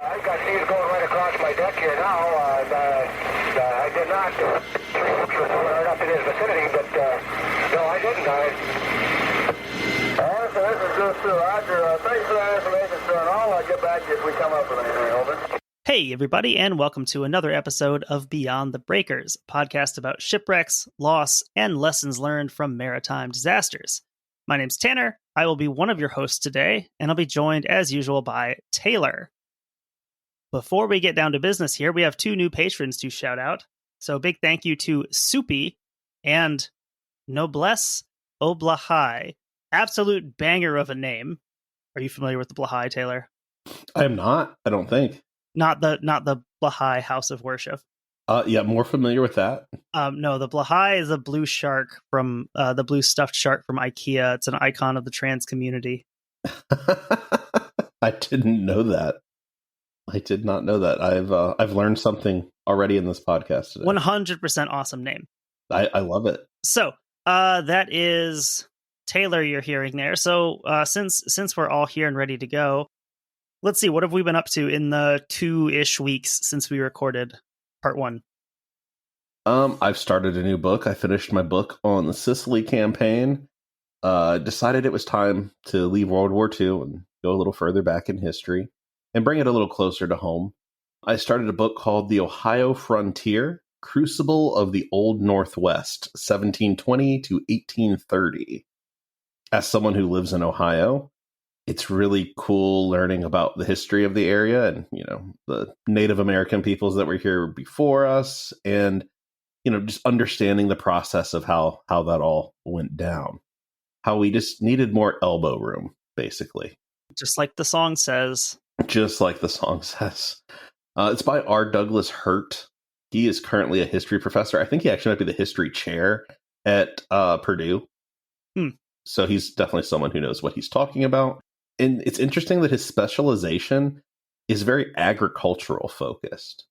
I've got seas going right across my deck here now. I did not run up in his vicinity, but no, I didn't. So this is Goose 2, Roger. Thanks for that information, sir, and I'll get back to you if we come up with anything. Over. Hey, everybody, and welcome to another episode of Beyond the Breakers, a podcast about shipwrecks, loss, and lessons learned from maritime disasters. My name's Tanner. I will be one of your hosts today, and I'll be joined, as usual, by Taylor. Before we get down to business here, we have two new patrons to shout out. So big thank you to Soupy and Noblesse Oblahai. Absolute banger of a name. Are you familiar with the Blahai, Taylor? I am not, I don't think. Not the Blahai House of Worship. Yeah, more familiar with that. No, the Blahai is a blue shark from the blue stuffed shark from IKEA. It's an icon of the trans community. I didn't know that. I did not know that. I've learned something already in this podcast today. 100% awesome name. I love it. So that is Taylor you're hearing there. So since we're all here and ready to go, let's see, what have we been up to in the 2-ish weeks since we recorded part 1? I've started a new book. I finished my book on the Sicily campaign. Decided it was time to leave World War II and go a little further back in history and bring it a little closer to home. I started a book called The Ohio Frontier, Crucible of the Old Northwest, 1720 to 1830. As someone who lives in Ohio, it's really cool learning about the history of the area and, the Native American peoples that were here before us and, just understanding the process of how that all went down. How we just needed more elbow room, basically. Just like the song says. Just like the song says. It's by R. Douglas Hurt. He is currently a history professor. I think he actually might be the history chair at Purdue. So he's definitely someone who knows what he's talking about. And it's interesting that his specialization is very agricultural focused.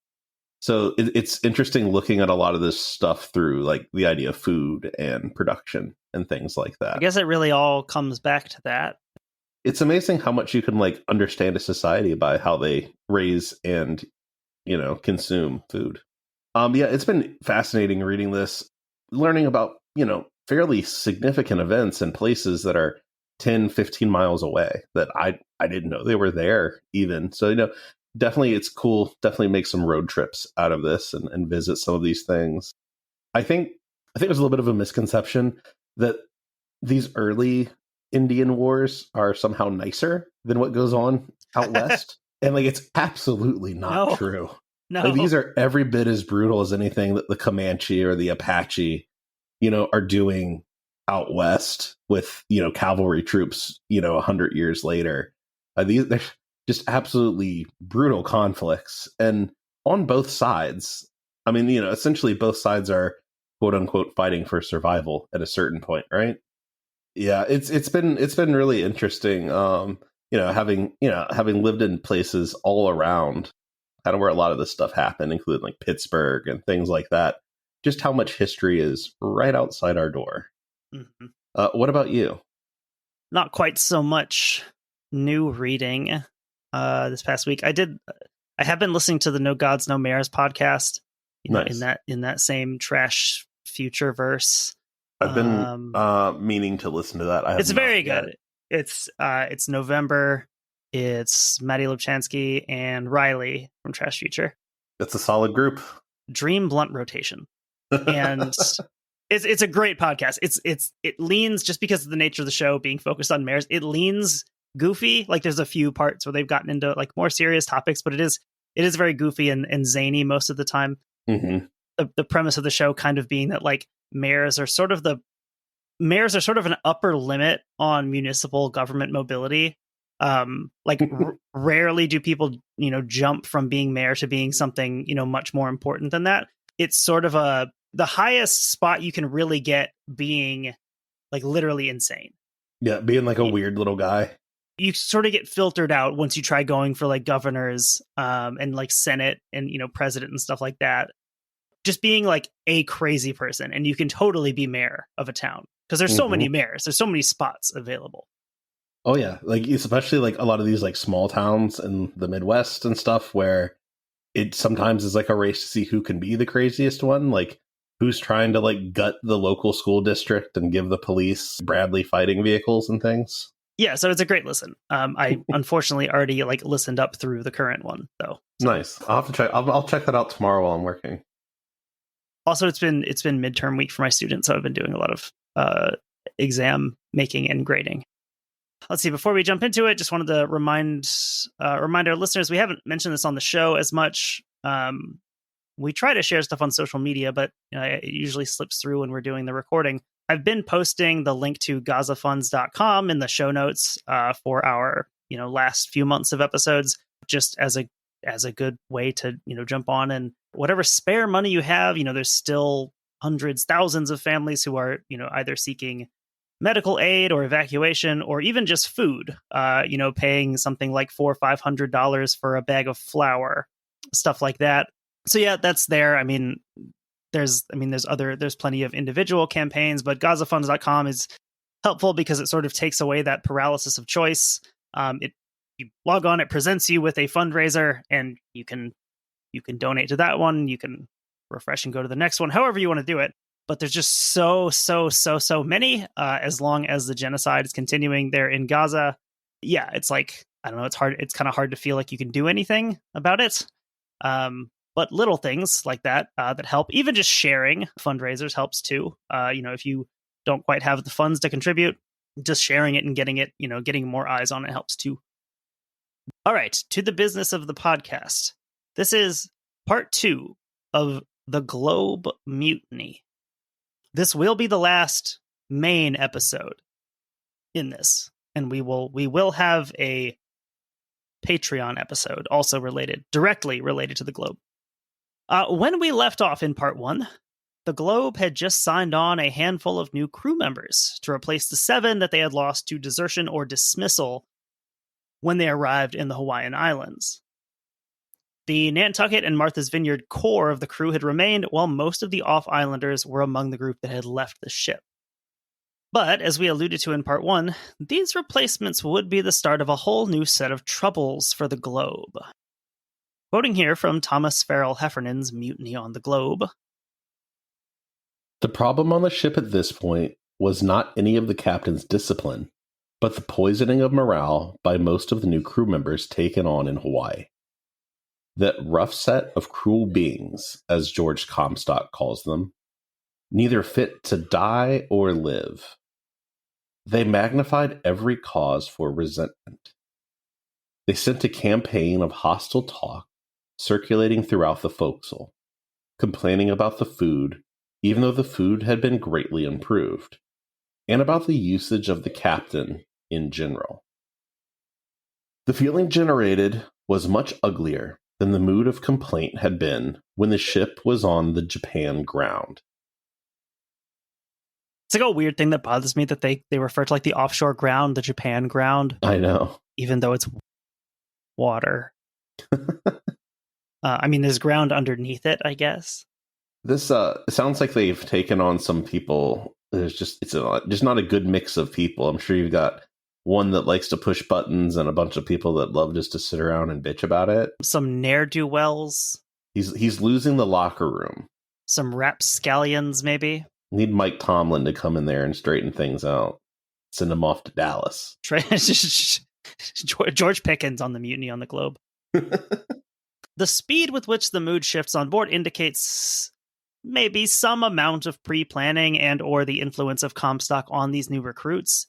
So it's interesting looking at a lot of this stuff through like the idea of food and production and things like that. I guess it really all comes back to that. It's amazing how much you can like understand a society by how they raise and, consume food. Yeah, it's been fascinating reading this, learning about, fairly significant events and places that are 10, 15 miles away that I didn't know they were there even. So, definitely it's cool. Definitely make some road trips out of this and visit some of these things. I think there's a little bit of a misconception that these early Indian wars are somehow nicer than what goes on out west. And it's absolutely not true. No. These are every bit as brutal as anything that the Comanche or the Apache, are doing out west with, cavalry troops, 100 years later. They're just absolutely brutal conflicts. And on both sides, essentially both sides are quote unquote fighting for survival at a certain point, right? Yeah, it's been really interesting. Having lived in places all around kind of where a lot of this stuff happened, including like Pittsburgh and things like that, just how much history is right outside our door. Mm-hmm. What about you? Not quite so much new reading this past week. I have been listening to the No Gods, No Mares podcast, Nice. in that same trash future verse. I've been meaning to listen to that. It's very good. It's November. It's Maddie Lubchansky and Riley from Trash Future. It's a solid group. Dream Blunt Rotation. And it's a great podcast. It leans, just because of the nature of the show being focused on mares, it leans goofy. Like there's a few parts where they've gotten into like more serious topics, but it is very goofy and zany most of the time. Mm-hmm. The premise of the show kind of being that like mares are sort of an upper limit on municipal government mobility. Rarely do people, jump from being mayor to being something, much more important than that. It's sort of the highest spot you can really get being like literally insane. Yeah. Being like a weird little guy. You sort of get filtered out once you try going for like governors, and like Senate and, president and stuff like that. Just being like a crazy person, and you can totally be mayor of a town because there's so many mayors. There's so many spots available. Oh yeah, like especially like a lot of these like small towns in the Midwest and stuff where it sometimes is like a race to see who can be the craziest one, like who's trying to like gut the local school district and give the police Bradley fighting vehicles and things. Yeah, so it's a great listen. I unfortunately already like listened up through the current one though. So. Nice. I'll have to check. I'll check that out tomorrow while I'm working. Also, it's been midterm week for my students, so I've been doing a lot of exam making and grading. Let's see. Before we jump into it, just wanted to remind our listeners we haven't mentioned this on the show as much. We try to share stuff on social media, but it usually slips through when we're doing the recording. I've been posting the link to gazafunds.com in the show notes for our last few months of episodes, just as a good way to jump on, and whatever spare money you have, there's still hundreds, thousands of families who are either seeking medical aid or evacuation or even just food, paying something like $400 or $500 for a bag of flour, stuff like that. So yeah, that's there. I mean, there's plenty of individual campaigns, but gazafunds.com is helpful because it sort of takes away that paralysis of choice. You log on, it presents you with a fundraiser, and you can donate to that one. You can refresh and go to the next one, however you want to do it. But there's just so many. As long as the genocide is continuing there in Gaza, yeah, it's like, I don't know. It's hard. It's kind of hard to feel like you can do anything about it. But little things like that that help. Even just sharing fundraisers helps too. If you don't quite have the funds to contribute, just sharing it and getting more eyes on it helps too. All right, to the business of the podcast. This is part 2 of the Globe Mutiny. This will be the last main episode in this, and we will have a Patreon episode also directly related to the Globe. When we left off in part 1, the Globe had just signed on a handful of new crew members to replace the 7 that they had lost to desertion or dismissal when they arrived in the Hawaiian Islands. The Nantucket and Martha's Vineyard core of the crew had remained, while most of the off-islanders were among the group that had left the ship. But, as we alluded to in part 1, these replacements would be the start of a whole new set of troubles for the Globe. Quoting here from Thomas Farel Heffernan's Mutiny on the Globe. The problem on the ship at this point was not any of the captain's discipline, but the poisoning of morale by most of the new crew members taken on in Hawaii. That rough set of cruel beings, as George Comstock calls them, neither fit to die or live. They magnified every cause for resentment. They sent a campaign of hostile talk circulating throughout the forecastle, complaining about the food, even though the food had been greatly improved, and about the usage of the captain in general. The feeling generated was much uglier than the mood of complaint had been when the ship was on the Japan ground. It's like a weird thing that bothers me that they refer to like the offshore ground, the Japan ground. I know. Even though it's water. There's ground underneath it, I guess. This sounds like they've taken on some people. There's just not a good mix of people. I'm sure you've got one that likes to push buttons and a bunch of people that love just to sit around and bitch about it. Some ne'er-do-wells. He's losing the locker room. Some rapscallions, maybe. Need Mike Tomlin to come in there and straighten things out. Send him off to Dallas. George Pickens on the Mutiny on the Globe. The speed with which the mood shifts on board indicates maybe some amount of pre-planning and or the influence of Comstock on these new recruits.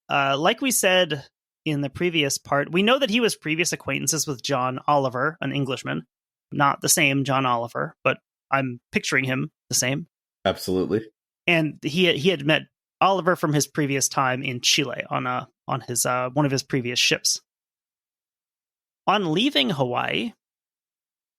Like we said in the previous part, we know that he was previous acquaintances with John Oliver, an Englishman. Not the same John Oliver, but I'm picturing him the same. Absolutely. And he had met Oliver from his previous time in Chile on his one of his previous ships. On leaving Hawaii,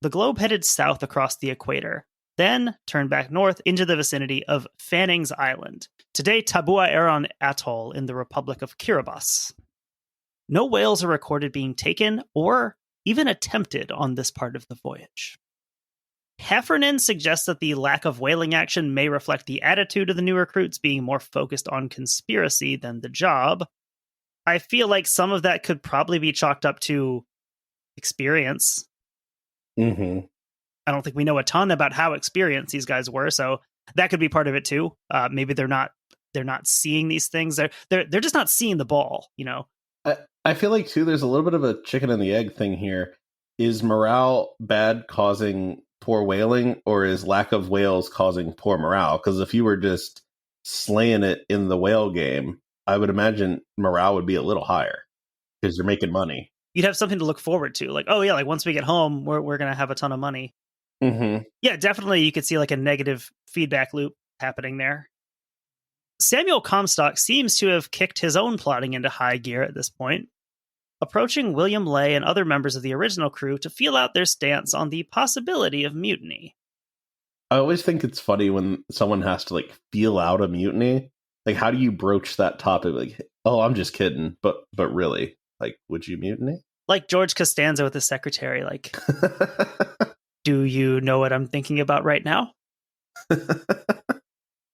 the Globe headed south across the equator, then turned back north into the vicinity of Fanning's Island, today Tabua Eron Atoll in the Republic of Kiribati. No whales are recorded being taken or even attempted on this part of the voyage. Heffernan suggests that the lack of whaling action may reflect the attitude of the new recruits being more focused on conspiracy than the job. I feel like some of that could probably be chalked up to experience. Mm-hmm. I don't think we know a ton about how experienced these guys were, so that could be part of it too. Maybe they're not seeing these things. They're just not seeing the ball, you know. I feel like too there's a little bit of a chicken and the egg thing here. Is morale bad causing poor whaling, or is lack of whales causing poor morale? Because if you were just slaying it in the whale game, I would imagine morale would be a little higher because you're making money. You'd have something to look forward to. Like, oh yeah, like once we get home, we're going to have a ton of money. Mm-hmm. Yeah, definitely you could see like a negative feedback loop happening there. Samuel Comstock seems to have kicked his own plotting into high gear at this point, approaching William Ley and other members of the original crew to feel out their stance on the possibility of mutiny. I always think it's funny when someone has to like feel out a mutiny. Like, how do you broach that topic? Like, oh, I'm just kidding, but really, like, would you mutiny? Like George Costanza with his secretary, like, do you know what I'm thinking about right now?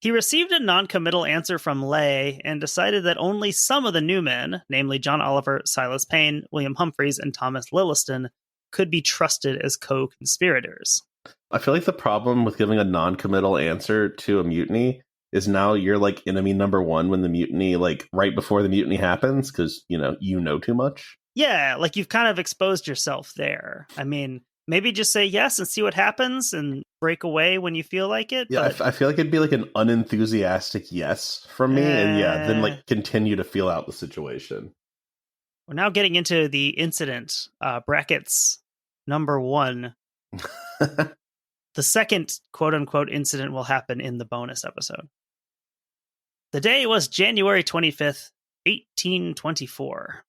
He received a non-committal answer from Ley and decided that only some of the new men, namely John Oliver, Silas Payne, William Humphreys, and Thomas Lilliston, could be trusted as co-conspirators. I feel like the problem with giving a non-committal answer to a mutiny is now you're like enemy number one when the mutiny, like right before the mutiny happens, because, you know too much. Yeah, like you've kind of exposed yourself there. I mean, maybe just say yes and see what happens and break away when you feel like it. Yeah, but I feel like it'd be like an unenthusiastic yes from me, and then like continue to feel out the situation. We're now getting into the incident, brackets number 1. The second quote-unquote incident will happen in the bonus episode. The day was January 25th, 1824.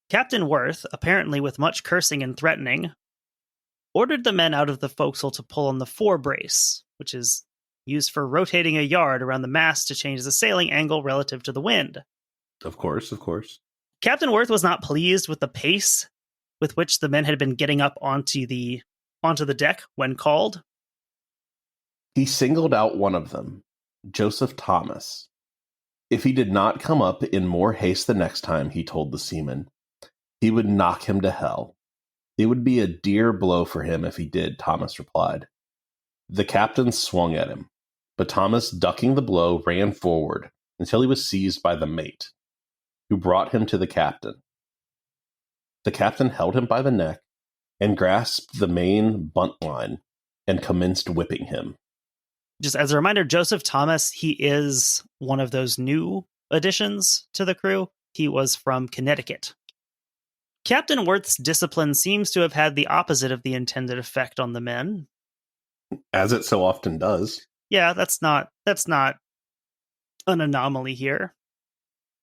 Captain Worth, apparently with much cursing and threatening, ordered the men out of the forecastle to pull on the fore brace, which is used for rotating a yard around the mast to change the sailing angle relative to the wind. Of course. Captain Worth was not pleased with the pace with which the men had been getting up onto the deck when called. He singled out one of them, Joseph Thomas. If he did not come up in more haste the next time, he told the seaman, he would knock him to hell. It would be a dear blow for him if he did, Thomas replied. The captain swung at him, but Thomas, ducking the blow, ran forward until he was seized by the mate, who brought him to the captain. The captain held him by the neck and grasped the main bunt line and commenced whipping him. Just as a reminder, Joseph Thomas, he is one of those new additions to the crew. He was from Connecticut. Captain Worth's discipline seems to have had the opposite of the intended effect on the men. As it so often does. Yeah, that's not an anomaly here.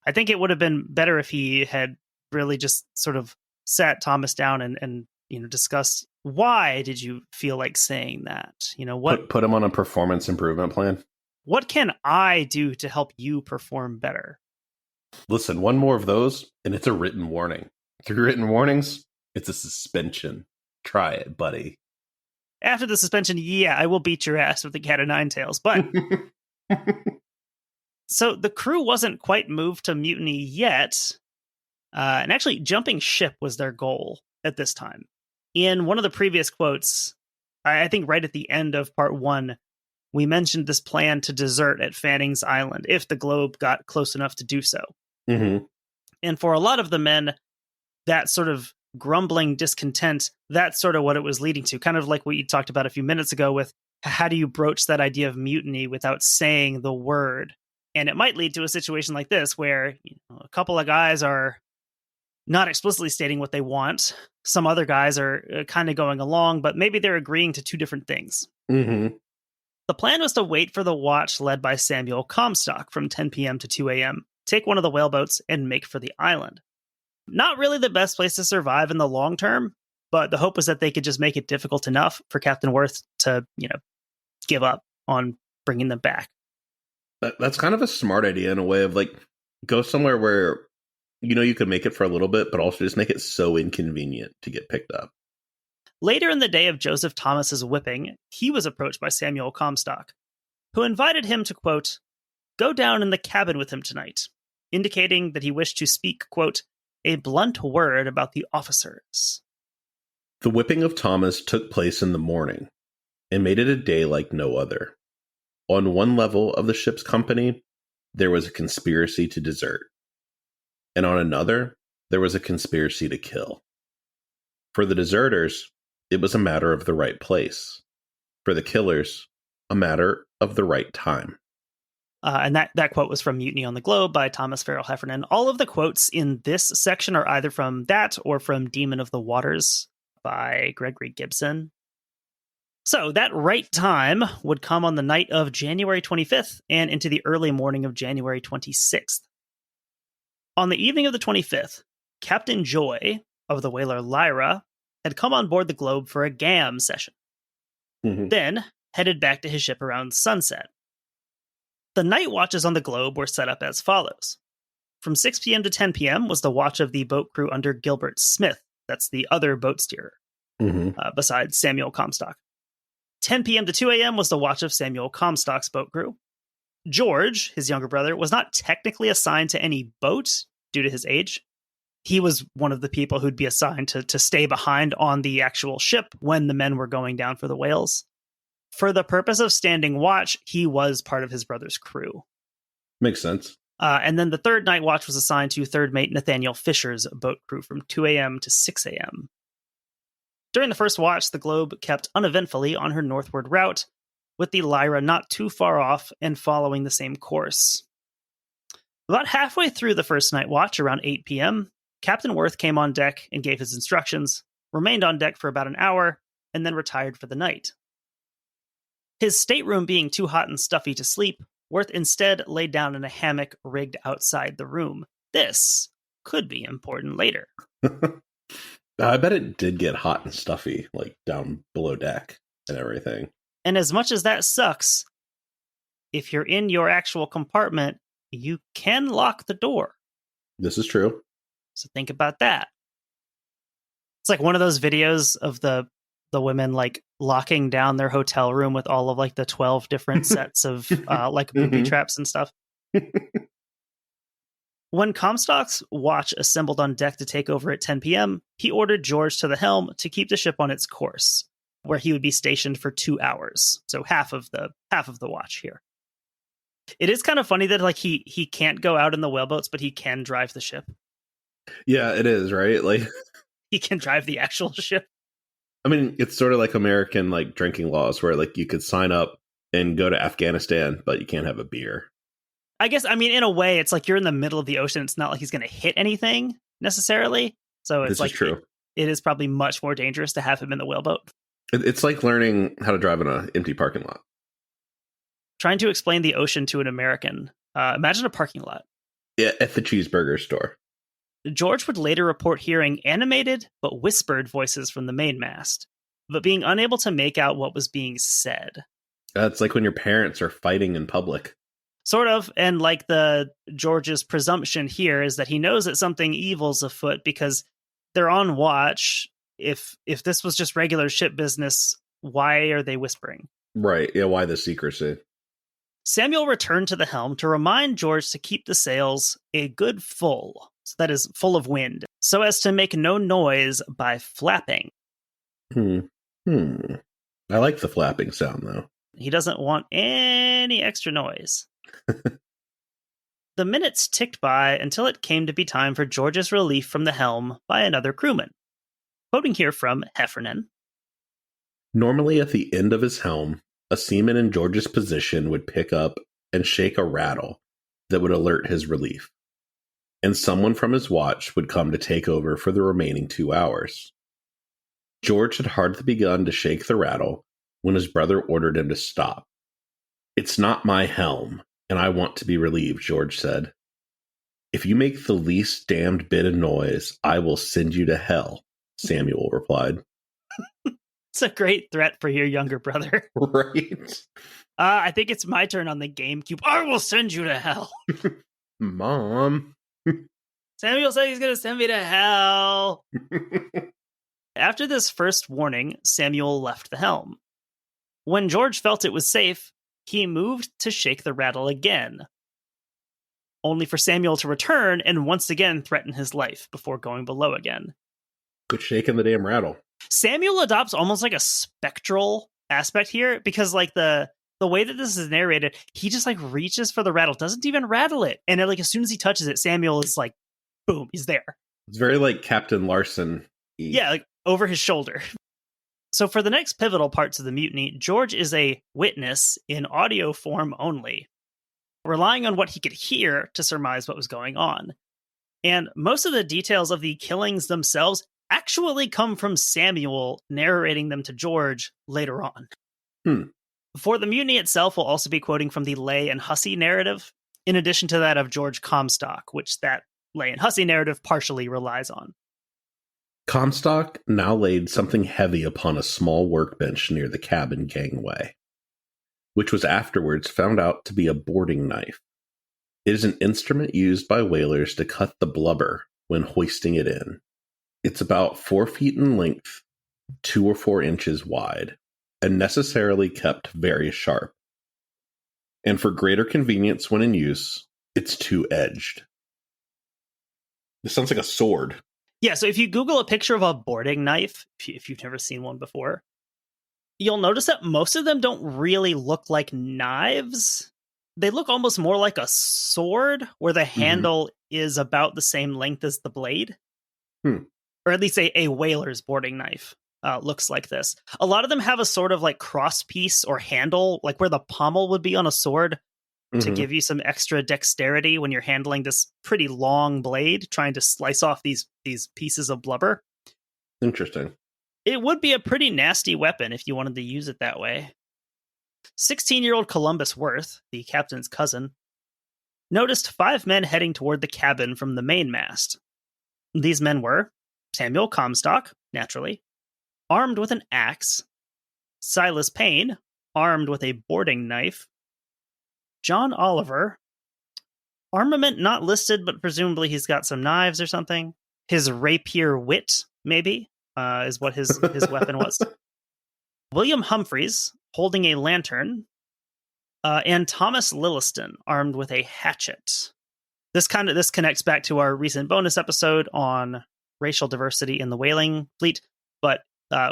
I think it would have been better if he had really just sort of sat Thomas down and discussed, why did you feel like saying that? What put him on a performance improvement plan. What can I do to help you perform better? Listen, one more of those and it's a written warning. 3 written warnings, it's a suspension. Try it, buddy. After the suspension, yeah, I will beat your ass with the cat of nine tails. But so the crew wasn't quite moved to mutiny yet. And actually, jumping ship was their goal at this time. In one of the previous quotes, I think right at the end of part 1, we mentioned this plan to desert at Fanning's Island if the globe got close enough to do so. Mm-hmm. And for a lot of the men, that sort of grumbling discontent, that's sort of what it was leading to. Kind of like what you talked about a few minutes ago with how do you broach that idea of mutiny without saying the word? And it might lead to a situation like this where a couple of guys are not explicitly stating what they want. Some other guys are kind of going along, but maybe they're agreeing to 2 different things. Mm-hmm. The plan was to wait for the watch led by Samuel Comstock from 10 p.m. to 2 a.m., take one of the whaleboats, and make for the island. Not really the best place to survive in the long term, but the hope was that they could just make it difficult enough for Captain Worth to, give up on bringing them back. That's kind of a smart idea in a way of like, go somewhere where, you could make it for a little bit, but also just make it so inconvenient to get picked up. Later in the day of Joseph Thomas's whipping, he was approached by Samuel Comstock, who invited him to, quote, go down in the cabin with him tonight. indicating that he wished to speak, quote, a blunt word about the officers. The whipping of Thomas took place in the morning and made it a day like no other. On one level of the ship's company, there was a conspiracy to desert, and on another, there was a conspiracy to kill. For the deserters, it was a matter of the right place. For the killers, a matter of the right time. And that quote was from Mutiny on the Globe by Thomas Farel Heffernan. All of the quotes in this section are either from that or from Demon of the Waters by Gregory Gibson. So that right time would come on the night of January 25th and into the early morning of January 26th. On the evening of the 25th, Captain Joy of the whaler Lyra had come on board the Globe for a GAM session, then headed back to his ship around sunset. The night watches on the Globe were set up as follows. From 6 p.m. to 10 p.m. was the watch of the boat crew under Gilbert Smith. That's the other boat steerer, besides Samuel Comstock. 10 p.m. to 2 a.m. was the watch of Samuel Comstock's boat crew. George, his younger brother, was not technically assigned to any boat due to his age. He was one of the people who'd be assigned to stay behind on the actual ship when the men were going down for the whales. For the purpose of standing watch, he was part of his brother's crew. Makes sense. And then the third night watch was assigned to third mate Nathaniel Fisher's boat crew from 2 a.m. to 6 a.m. During the first watch, the Globe kept uneventfully on her northward route, with the Lyra not too far off and following the same course. About halfway through the first night watch, around 8 p.m., Captain Worth came on deck and gave his instructions, remained on deck for about an hour, and then retired for the night. His stateroom being too hot and stuffy to sleep, Worth instead laid down in a hammock rigged outside the room. This could be important later. I bet it did get hot and stuffy, like down below deck and everything. And as much as that sucks, if you're in your actual compartment, you can lock the door. This is true. So think about that. It's like one of those videos of the women like locking down their hotel room with all of like the 12 different sets of like booby traps and stuff. When Comstock's watch assembled on deck to take over at 10 p.m., he ordered George to the helm to keep the ship on its course, where he would be stationed for 2 hours. So half of the watch here. It is kind of funny that like he can't go out in the whaleboats, but he can drive the ship. Yeah, it is, right? Like he can drive the actual ship. I mean, it's sort of like American like drinking laws where like you could sign up and go to Afghanistan, but you can't have a beer. I guess, I mean, in a way, it's like you're in the middle of the ocean. It's not like he's going to hit anything necessarily. So it's this like is true. It is probably much more dangerous to have him in the whaleboat. It's like learning how to drive in an empty parking lot. Trying to explain the ocean to an American. Imagine a parking lot. Yeah, at the cheeseburger store. George would later report hearing animated but whispered voices from the mainmast, but being unable to make out what was being said. It's like when your parents are fighting in public. Sort of, and like the George's presumption here is that he knows that something evil's afoot because they're on watch. If this was just regular ship business, why are they whispering? Right, yeah, why the secrecy? Samuel returned to the helm to remind George to keep the sails a good full, so that is full of wind, so as to make no noise by flapping. I like the flapping sound, though. He doesn't want any extra noise. The minutes ticked by until it came to be time for George's relief from the helm by another crewman. Quoting here from Heffernan. Normally at the end of his helm, a seaman in George's position would pick up and shake a rattle that would alert his relief, and someone from his watch would come to take over for the remaining 2 hours. George had hardly begun to shake the rattle when his brother ordered him to stop. "It's not my helm, and I want to be relieved," George said. "If you make the least damned bit of noise, I will send you to hell," Samuel replied. It's a great threat for your younger brother. Right? I think it's my turn on the GameCube. I will send you to hell. Mom. Samuel said he's going to send me to hell. After this first warning, Samuel left the helm. When George felt it was safe, he moved to shake the rattle again. only for Samuel to return and once again threaten his life before going below again. Quit shaking the damn rattle. Samuel adopts almost like a spectral aspect here because like the way that this is narrated, he just like reaches for the rattle, doesn't even rattle it. And like as soon as he touches it, Samuel is like, boom, he's there. It's very like Captain Larson. Yeah, like over his shoulder. So for the next pivotal parts of the mutiny, George is a witness in audio form only, relying on what he could hear to surmise what was going on. And most of the details of the killings themselves actually come from Samuel narrating them to George later on. For the mutiny itself, we'll also be quoting from the Leigh and Hussey narrative, in addition to that of George Comstock, which that Leigh and Hussey narrative partially relies on. Comstock now laid something heavy upon a small workbench near the cabin gangway, which was afterwards found out to be a boarding knife. It is an instrument used by whalers to cut the blubber when hoisting it in. It's about 4 feet in length, 2 or 4 inches wide, and necessarily kept very sharp. And for greater convenience when in use, it's 2-edged. This sounds like a sword. Yeah, so if you Google a picture of a boarding knife, if you've never seen one before, you'll notice that most of them don't really look like knives. They look almost more like a sword, where the handle is about the same length as the blade. Or at least a whaler's boarding knife looks like this. A lot of them have a sort of like cross piece or handle, like where the pommel would be on a sword, to give you some extra dexterity when you're handling this pretty long blade, trying to slice off these pieces of blubber. Interesting. It would be a pretty nasty weapon if you wanted to use it that way. 16-year-old Columbus Worth, the captain's cousin, noticed 5 men heading toward the cabin from the mainmast. These men were Samuel Comstock, naturally, armed with an axe, Silas Payne, armed with a boarding knife, John Oliver, armament not listed, but presumably he's got some knives or something. His rapier wit, maybe, is what his weapon was. William Humphreys, holding a lantern, and Thomas Lilliston, armed with a hatchet. This connects back to our recent bonus episode on racial diversity in the whaling fleet. But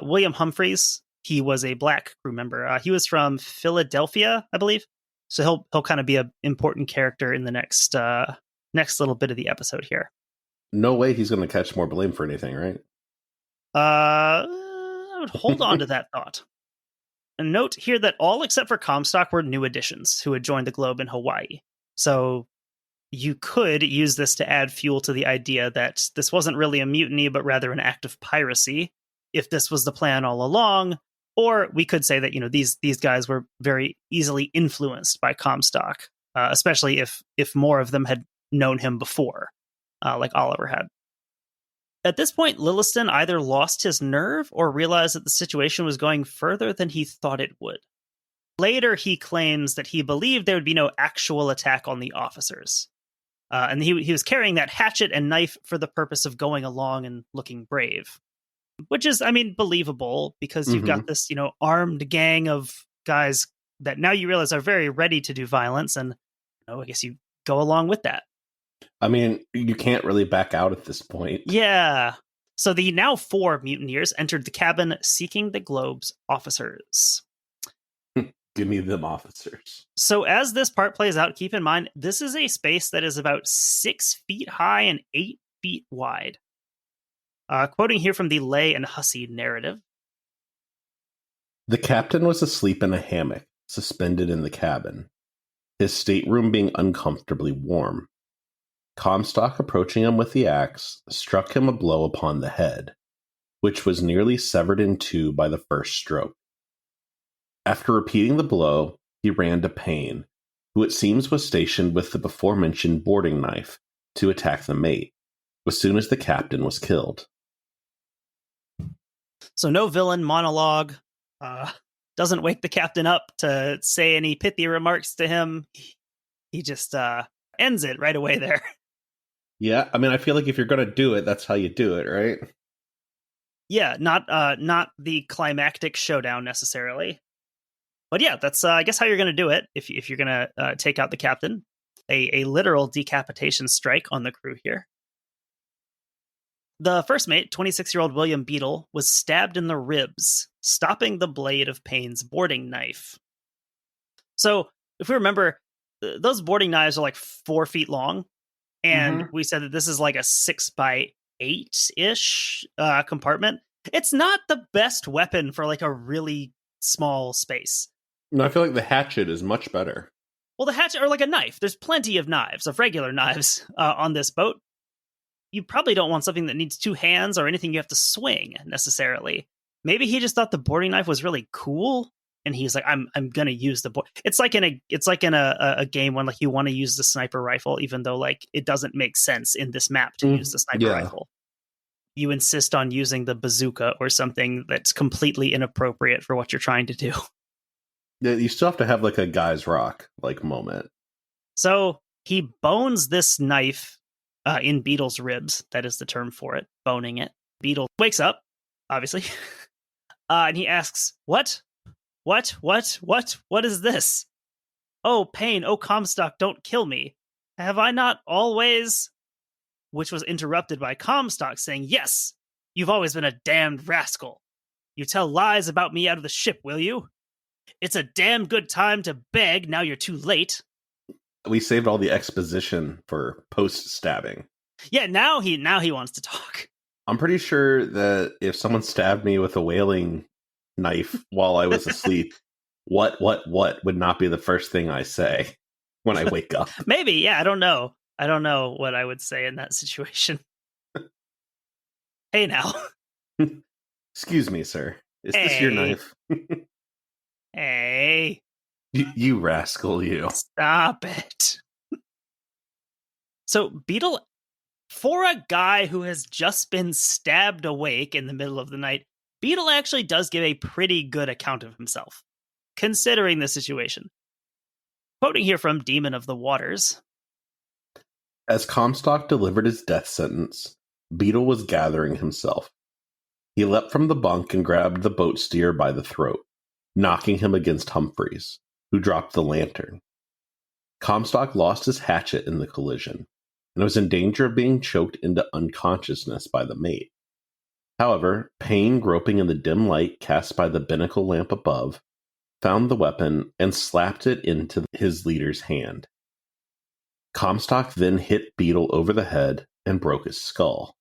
William Humphreys, he was a black crew member. He was from Philadelphia, I believe. So he'll kind of be an important character in the next little bit of the episode here. No way he's going to catch more blame for anything, right? I would hold on to that thought. And note here that all except for Comstock were new additions who had joined the Globe in Hawaii. So you could use this to add fuel to the idea that this wasn't really a mutiny, but rather an act of piracy, if this was the plan all along. Or we could say that, these guys were very easily influenced by Comstock, especially if more of them had known him before, like Oliver had. At this point, Lilliston either lost his nerve or realized that the situation was going further than he thought it would. Later, he claims that he believed there would be no actual attack on the officers. And he was carrying that hatchet and knife for the purpose of going along and looking brave. Which is, believable, because you've got this, armed gang of guys that now you realize are very ready to do violence. And I guess you go along with that. You can't really back out at this point. Yeah. So the now 4 mutineers entered the cabin seeking the Globe's officers. Give me them officers. So as this part plays out, keep in mind, this is a space that is about 6 feet high and 8 feet wide. Quoting here from the Leigh and Hussey narrative. The captain was asleep in a hammock, suspended in the cabin, his stateroom being uncomfortably warm. Comstock, approaching him with the axe, struck him a blow upon the head, which was nearly severed in 2 by the first stroke. After repeating the blow, he ran to Payne, who it seems was stationed with the before-mentioned boarding knife, to attack the mate, as soon as the captain was killed. So no villain monologue, doesn't wake the captain up to say any pithy remarks to him. He just ends it right away there. Yeah, I feel like if you're going to do it, that's how you do it, right? Yeah, not the climactic showdown necessarily. But yeah, that's I guess how you're going to do it if you're going to take out the captain. a literal decapitation strike on the crew here. The first mate, 26-year-old William Beadle, was stabbed in the ribs, stopping the blade of Payne's boarding knife. So, if we remember, those boarding knives are like 4 feet long, and we said that this is like a 6x8-ish compartment. It's not the best weapon for like a really small space. No, I feel like the hatchet is much better. Well, the hatchet, or like a knife. There's plenty of knives, of regular knives, on this boat. You probably don't want something that needs 2 hands or anything you have to swing necessarily. Maybe he just thought the boarding knife was really cool, and he's like, "I'm gonna use the board." It's like in a game when like you want to use the sniper rifle, even though like it doesn't make sense in this map to use the sniper rifle. You insist on using the bazooka or something that's completely inappropriate for what you're trying to do. Yeah, you still have to have like a guy's rock like moment. So he bones this knife in Beadle's ribs. That is the term for it, boning it. Beadle wakes up, obviously, and he asks, What is this? Oh, Payne, oh, Comstock, don't kill me. Have I not always... Which was interrupted by Comstock saying, Yes, you've always been a damned rascal. You tell lies about me out of the ship, will you? It's a damn good time to beg, now you're too late. We saved all the exposition for post-stabbing. Yeah, now he wants to talk. I'm pretty sure that if someone stabbed me with a whaling knife while I was asleep, what would not be the first thing I say when I wake up. Maybe, yeah, I don't know. I don't know what I would say in that situation. Hey, now. Excuse me, sir. Is this your knife? Hey. You rascal, you. Stop it. So, Beadle, for a guy who has just been stabbed awake in the middle of the night, Beadle actually does give a pretty good account of himself, considering the situation. Quoting here from Demon of the Waters. As Comstock delivered his death sentence, Beadle was gathering himself. He leapt from the bunk and grabbed the boat steer by the throat, knocking him against Humphreys, who dropped the lantern. Comstock lost his hatchet in the collision, and was in danger of being choked into unconsciousness by the mate. However, Payne, groping in the dim light cast by the binnacle lamp above, found the weapon and slapped it into his leader's hand. Comstock then hit Beadle over the head and broke his skull.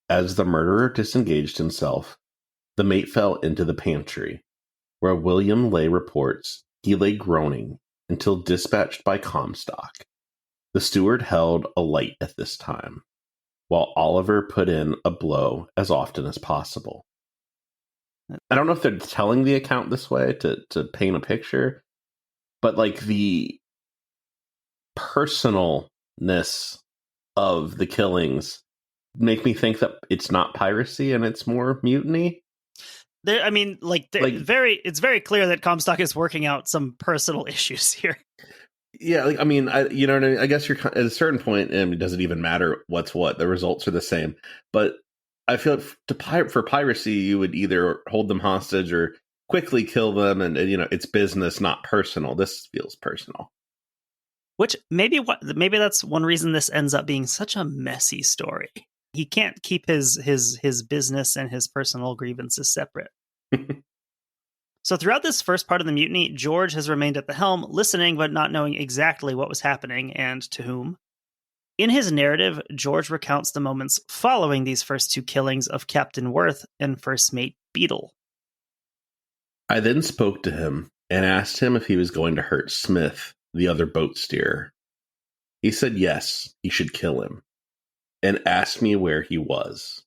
As the murderer disengaged himself, the mate fell into the pantry, where William Lay reports he lay groaning until dispatched by Comstock. The steward held a light at this time, while Oliver put in a blow as often as possible. I don't know if they're telling the account this way to paint a picture, but like the personalness of the killings make me think that it's not piracy and it's more mutiny. It's very clear that Comstock is working out some personal issues here. Yeah, you know what I mean? I guess you're at a certain point, and it doesn't even matter what's what. The results are the same. But I feel like for piracy, you would either hold them hostage or quickly kill them, and it's business, not personal. This feels personal. Which maybe that's one reason this ends up being such a messy story. He can't keep his business and his personal grievances separate. So throughout this first part of the mutiny, George has remained at the helm, listening but not knowing exactly what was happening and to whom. In his narrative, George recounts the moments following these first 2 killings of Captain Worth and First Mate Beadle. I then spoke to him and asked him if he was going to hurt Smith, the other boat steerer. He said yes, he should kill him, and asked me where he was.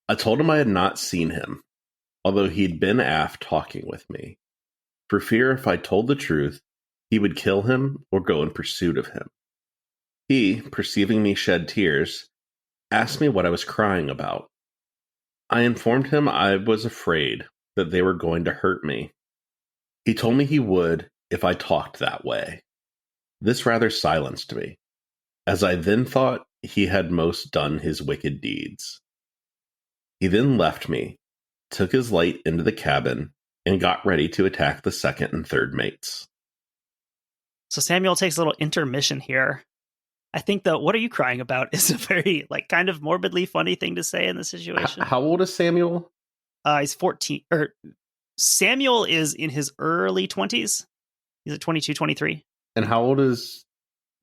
I told him I had not seen him, although he'd been aft talking with me, for fear if I told the truth, he would kill him or go in pursuit of him. He, perceiving me shed tears, asked me what I was crying about. I informed him I was afraid that they were going to hurt me. He told me he would if I talked that way. This rather silenced me, as I then thought he had most done his wicked deeds. He then left me, took his light into the cabin, and got ready to attack the second and third mates. So Samuel takes a little intermission here. I think the "what are you crying about" is a very like kind of morbidly funny thing to say in the situation. How old is Samuel? He's 14, or Samuel is in his early 20s. He's at 22, 23. And how old is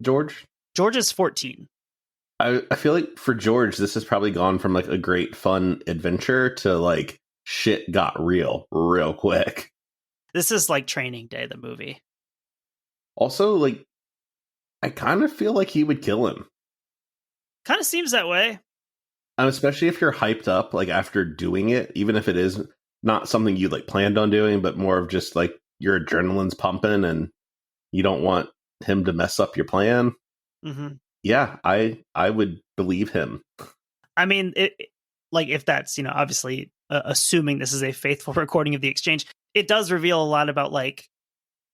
George? George is 14. I feel like for George, this has probably gone from like a great fun adventure to like shit got real quick. This is like Training Day, the movie. Also, like, I kind of feel like he would kill him. Kind of seems that way. Especially if you're hyped up, like after doing it, even if it is not something you like planned on doing, but more of just like your adrenaline's pumping and you don't want him to mess up your plan. Mm-hmm. Yeah, I would believe him. I mean, like if that's, obviously assuming this is a faithful recording of the exchange, it does reveal a lot about like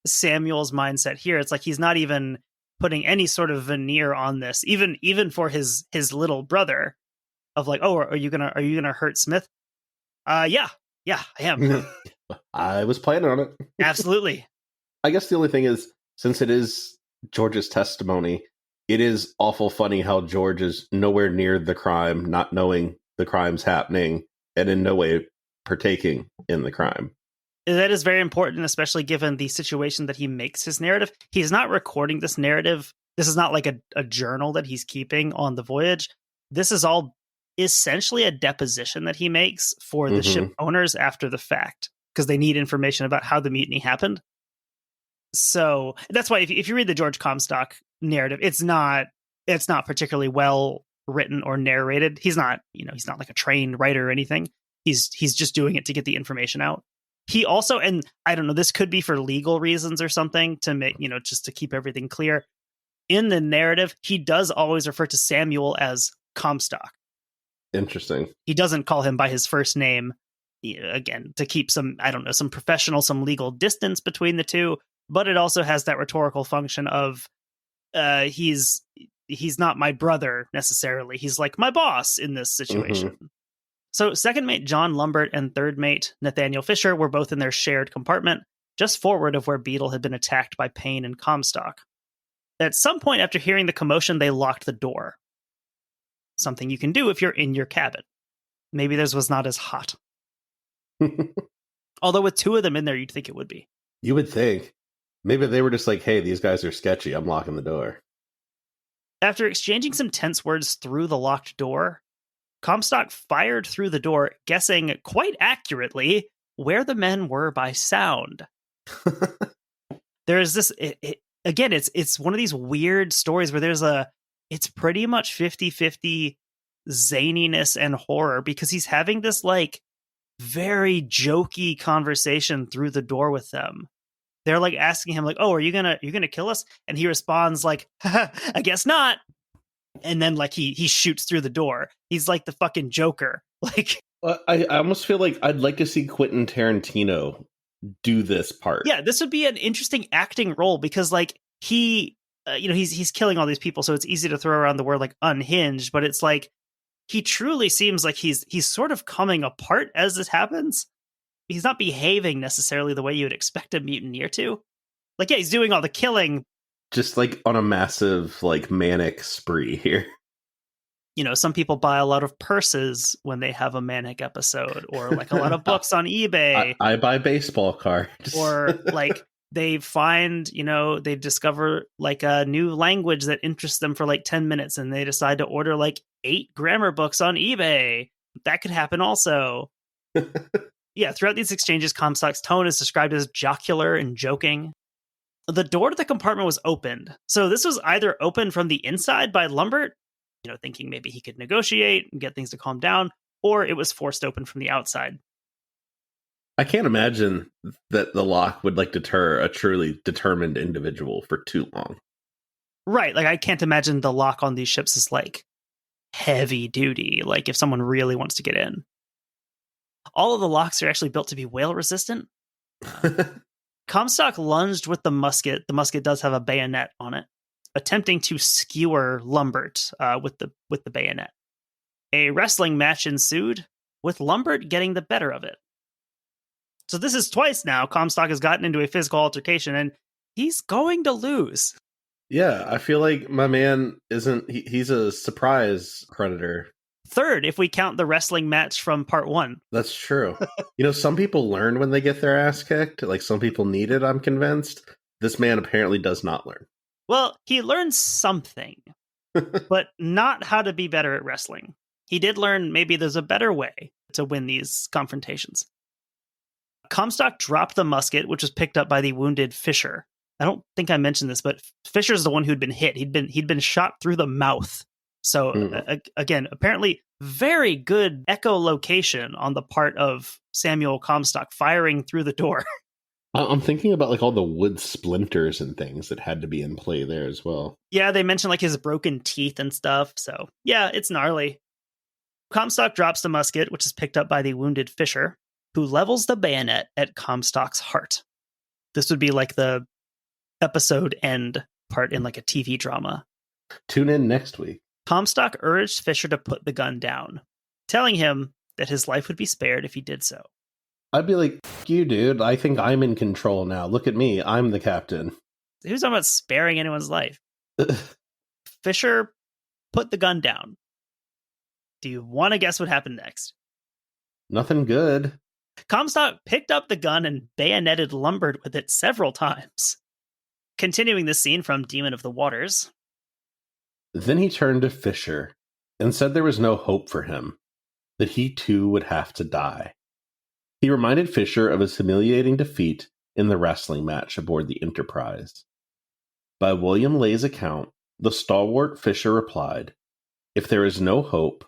Samuel's mindset here. It's like he's not even putting any sort of veneer on this, even for his little brother, of like, oh, are you gonna hurt Smith? Yeah, I am. I was planning on it. Absolutely. I guess the only thing is, since it is George's testimony, it is awful funny how George is nowhere near the crime, not knowing the crime's happening, and in no way partaking in the crime. That is very important, especially given the situation that he makes his narrative. He's not recording this narrative. This is not like a journal that he's keeping on the voyage. This is all essentially a deposition that he makes for the ship owners after the fact, because they need information about how the mutiny happened. So that's why if you read the George Comstock narrative, it's not particularly well written or narrated. He's not like a trained writer or anything. He's just doing it to get the information out. He also, and I don't know, this could be for legal reasons or something to make, just to keep everything clear. In the narrative, he does always refer to Samuel as Comstock. Interesting. He doesn't call him by his first name, again, to keep some professional, some legal distance between the two. But it also has that rhetorical function of he's not my brother necessarily. He's like my boss in this situation. So second mate John Lumbert and third mate Nathaniel Fisher were both in their shared compartment, just forward of where Beetle had been attacked by Payne and Comstock. At some point after hearing the commotion, they locked the door. Something you can do if you're in your cabin. Maybe theirs was not as hot. Although with two of them in there, you'd think it would be. You would think. Maybe they were just like, hey, these guys are sketchy. I'm locking the door. After exchanging some tense words through the locked door, Comstock fired through the door, guessing quite accurately where the men were by sound. There is this, again, it's one of these weird stories where it's pretty much 50-50 zaniness and horror, because he's having this like very jokey conversation through the door with them. They're like asking him like, oh, are you gonna kill us? And he responds like, I guess not. And then like he shoots through the door. He's like the fucking Joker. Like, I almost feel like I'd like to see Quentin Tarantino do this part. Yeah, this would be an interesting acting role, because like he's killing all these people, so it's easy to throw around the word like unhinged, but it's like he truly seems like he's sort of coming apart as this happens. He's not behaving necessarily the way you would expect a mutineer to. Like, yeah, he's doing all the killing. Just like on a massive, like, manic spree here. Some people buy a lot of purses when they have a manic episode, or like a lot of books on eBay. I buy baseball cards. Or like they find, they discover like a new language that interests them for like 10 minutes and they decide to order like 8 grammar books on eBay. That could happen also. Yeah, throughout these exchanges, Comstock's tone is described as jocular and joking. The door to the compartment was opened. So this was either opened from the inside by Lumbert, thinking maybe he could negotiate and get things to calm down, or it was forced open from the outside. I can't imagine that the lock would like deter a truly determined individual for too long. Right, like I can't imagine the lock on these ships is like heavy duty, like if someone really wants to get in. All of the locks are actually built to be whale resistant. Comstock lunged with the musket. The musket does have a bayonet on it, attempting to skewer Lumbert with the bayonet. A wrestling match ensued, with Lumbert getting the better of it. So this is twice now Comstock has gotten into a physical altercation, and he's going to lose. Yeah, I feel like my man he's a surprise predator. Third, if we count the wrestling match from part 1. That's true. Some people learn when they get their ass kicked. Like, some people need it, I'm convinced. This man apparently does not learn. Well, he learned something, but not how to be better at wrestling. He did learn maybe there's a better way to win these confrontations. Comstock dropped the musket, which was picked up by the wounded Fisher. I don't think I mentioned this, but Fisher's the one who'd been hit. He'd been shot through the mouth. So again, apparently very good echolocation on the part of Samuel Comstock firing through the door. I'm thinking about like all the wood splinters and things that had to be in play there as well. Yeah, they mentioned like his broken teeth and stuff. So yeah, it's gnarly. Comstock drops the musket, which is picked up by the wounded Fisher, who levels the bayonet at Comstock's heart. This would be like the episode end part in like a TV drama. Tune in next week. Comstock urged Fisher to put the gun down, telling him that his life would be spared if he did so. I'd be like, "F you, dude. I think I'm in control now. Look at me. I'm the captain." Who's talking about sparing anyone's life? Fisher put the gun down. Do you want to guess what happened next? Nothing good. Comstock picked up the gun and bayoneted lumbered with it several times. Continuing the scene from Demon of the Waters. Then he turned to Fisher and said there was no hope for him, that he too would have to die. He reminded Fisher of his humiliating defeat in the wrestling match aboard the Enterprise. By William Lay's account, the stalwart Fisher replied, "If there is no hope,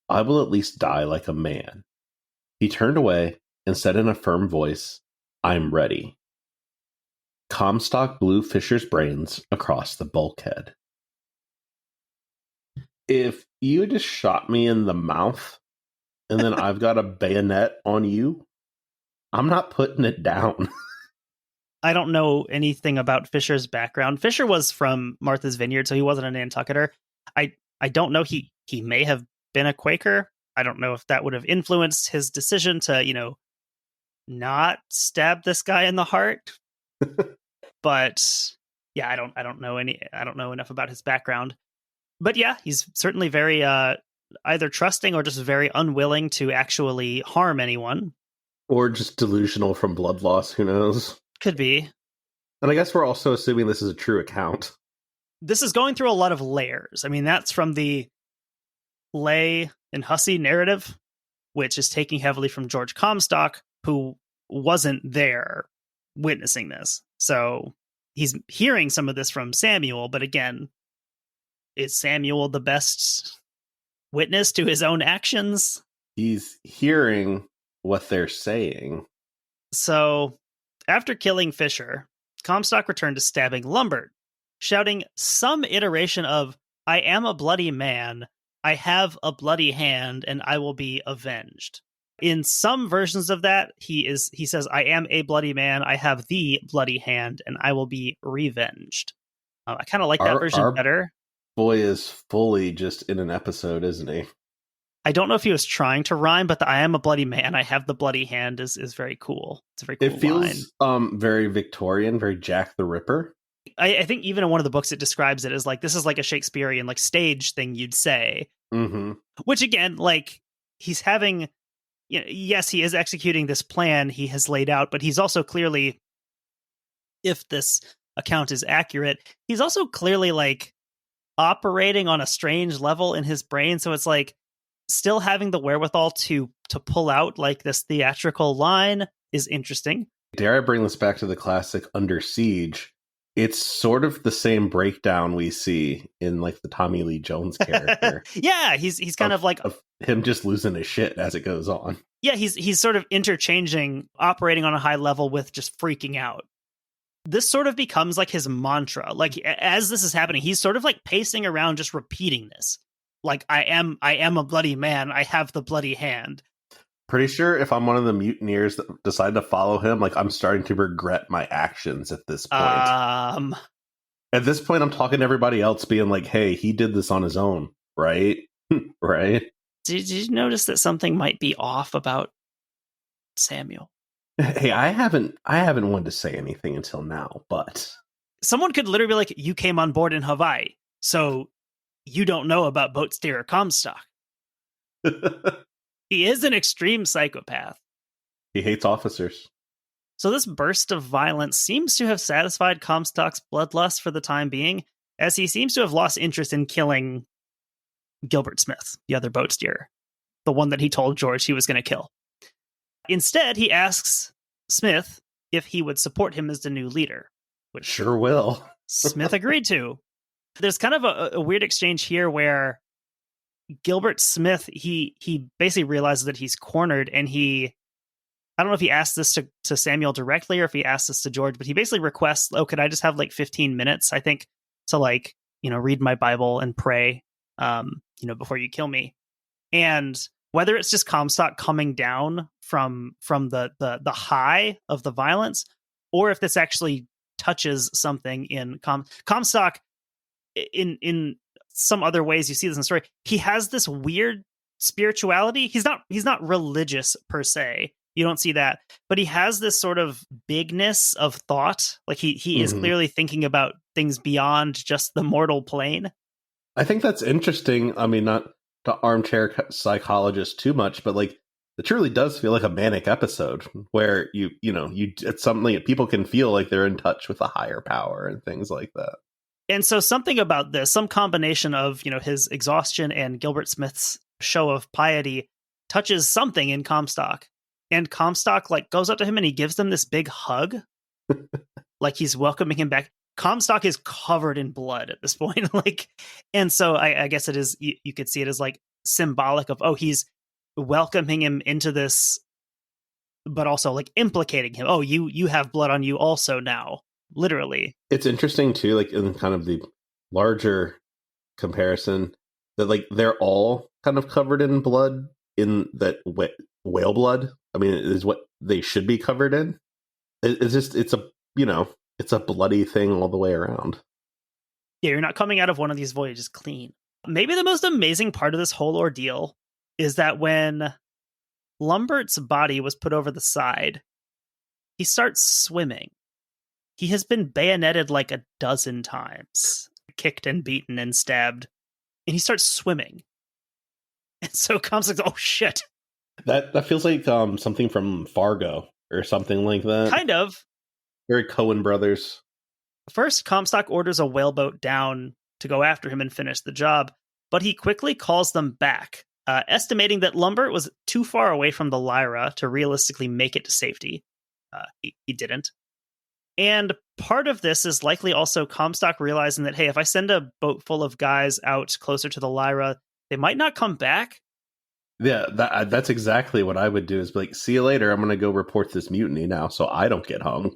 I will at least die like a man." He turned away and said in a firm voice, "I'm ready." Comstock blew Fisher's brains across the bulkhead. If you just shot me in the mouth and then I've got a bayonet on you, I'm not putting it down. I don't know anything about Fisher's background. Fisher was from Martha's Vineyard, so he wasn't a Nantucketer. I don't know. He may have been a Quaker. I don't know if that would have influenced his decision to, not stab this guy in the heart. But yeah, I don't know enough about his background. But yeah, he's certainly very either trusting or just very unwilling to actually harm anyone. Or just delusional from blood loss, who knows? Could be. And I guess we're also assuming this is a true account. This is going through a lot of layers. I mean, that's from the Lay and Hussey narrative, which is taking heavily from George Comstock, who wasn't there witnessing this. So he's hearing some of this from Samuel, but again, is Samuel the best witness to his own actions? He's hearing what they're saying. So, after killing Fisher, Comstock returned to stabbing Lumbert, shouting some iteration of, "I am a bloody man, I have a bloody hand, and I will be avenged." In some versions of that, he says, "I am a bloody man, I have the bloody hand, and I will be revenged." I kind of like that version better. Boy is fully just in an episode, isn't he? I don't know if he was trying to rhyme, but the "I am a bloody man, I have the bloody hand" is very cool. It's a very cool line. It feels very Victorian, very Jack the Ripper. I think even in one of the books it describes it as like, this is like a Shakespearean like stage thing you'd say. Mm-hmm. Which again, like, he's having, yes, he is executing this plan he has laid out, but he's also clearly, if this account is accurate, he's also clearly like operating on a strange level in his brain. So it's like still having the wherewithal to pull out like this theatrical line is interesting. Dare I bring this back to the classic Under Siege? It's sort of the same breakdown we see in like the Tommy Lee Jones character. Yeah, he's kind of like of him just losing his shit as it goes on. Yeah, he's sort of interchanging operating on a high level with just freaking out. This sort of becomes like his mantra. Like as this is happening, he's sort of like pacing around just repeating this. Like, I am a bloody man, I have the bloody hand. Pretty sure if I'm one of the mutineers that decide to follow him, like, I'm starting to regret my actions at this point. At this point, I'm talking to everybody else being like, hey, he did this on his own, right? Right? Did you notice that something might be off about Samuel? Hey, I haven't wanted to say anything until now, but someone could literally be like, you came on board in Hawaii, so you don't know about boat steerer Comstock. He is an extreme psychopath. He hates officers. So this burst of violence seems to have satisfied Comstock's bloodlust for the time being, as he seems to have lost interest in killing Gilbert Smith, the other boat steerer, the one that he told George he was going to kill. Instead, he asks Smith if he would support him as the new leader, which Sure will. Smith agreed to. There's kind of a weird exchange here where Gilbert Smith, he basically realizes that he's cornered, and I don't know if he asked this to Samuel directly or if he asked this to George, but he basically requests, oh, could I just have like 15 minutes, I think, to like, read my Bible and pray, before you kill me. And whether it's just Comstock coming down from the high of the violence, or if this actually touches something in Comstock, in some other ways, you see this in the story, he has this weird spirituality. He's not religious per se. You don't see that, but he has this sort of bigness of thought. Like he is clearly thinking about things beyond just the mortal plane. I think that's interesting. I mean, not to armchair psychologist too much, but like it truly does feel like a manic episode where it's something that people can feel like they're in touch with a higher power and things like that. And so something about this, some combination of, his exhaustion and Gilbert Smith's show of piety touches something in Comstock. And Comstock like goes up to him and he gives them this big hug, like he's welcoming him back. Comstock is covered in blood at this point, and so I guess it is. You could see it as like symbolic of, he's welcoming him into this, but also like implicating him. Oh, you have blood on you also now, literally. It's interesting too, like in kind of the larger comparison, that like they're all kind of covered in blood, in that whale blood. I mean, it is what they should be covered in. It's a bloody thing all the way around. Yeah, you're not coming out of one of these voyages clean. Maybe the most amazing part of this whole ordeal is that when Lumbert's body was put over the side, he starts swimming. He has been bayoneted like a dozen times, kicked and beaten and stabbed, and he starts swimming. And so Comstock's like, oh shit. That feels like something from Fargo or something like that. Kind of. Very Coen brothers. First, Comstock orders a whaleboat down to go after him and finish the job, but he quickly calls them back, estimating that Lumbert was too far away from the Lyra to realistically make it to safety. He didn't. And part of this is likely also Comstock realizing that, hey, if I send a boat full of guys out closer to the Lyra, they might not come back. Yeah, that's exactly what I would do, is be like, see you later, I'm going to go report this mutiny now so I don't get hung.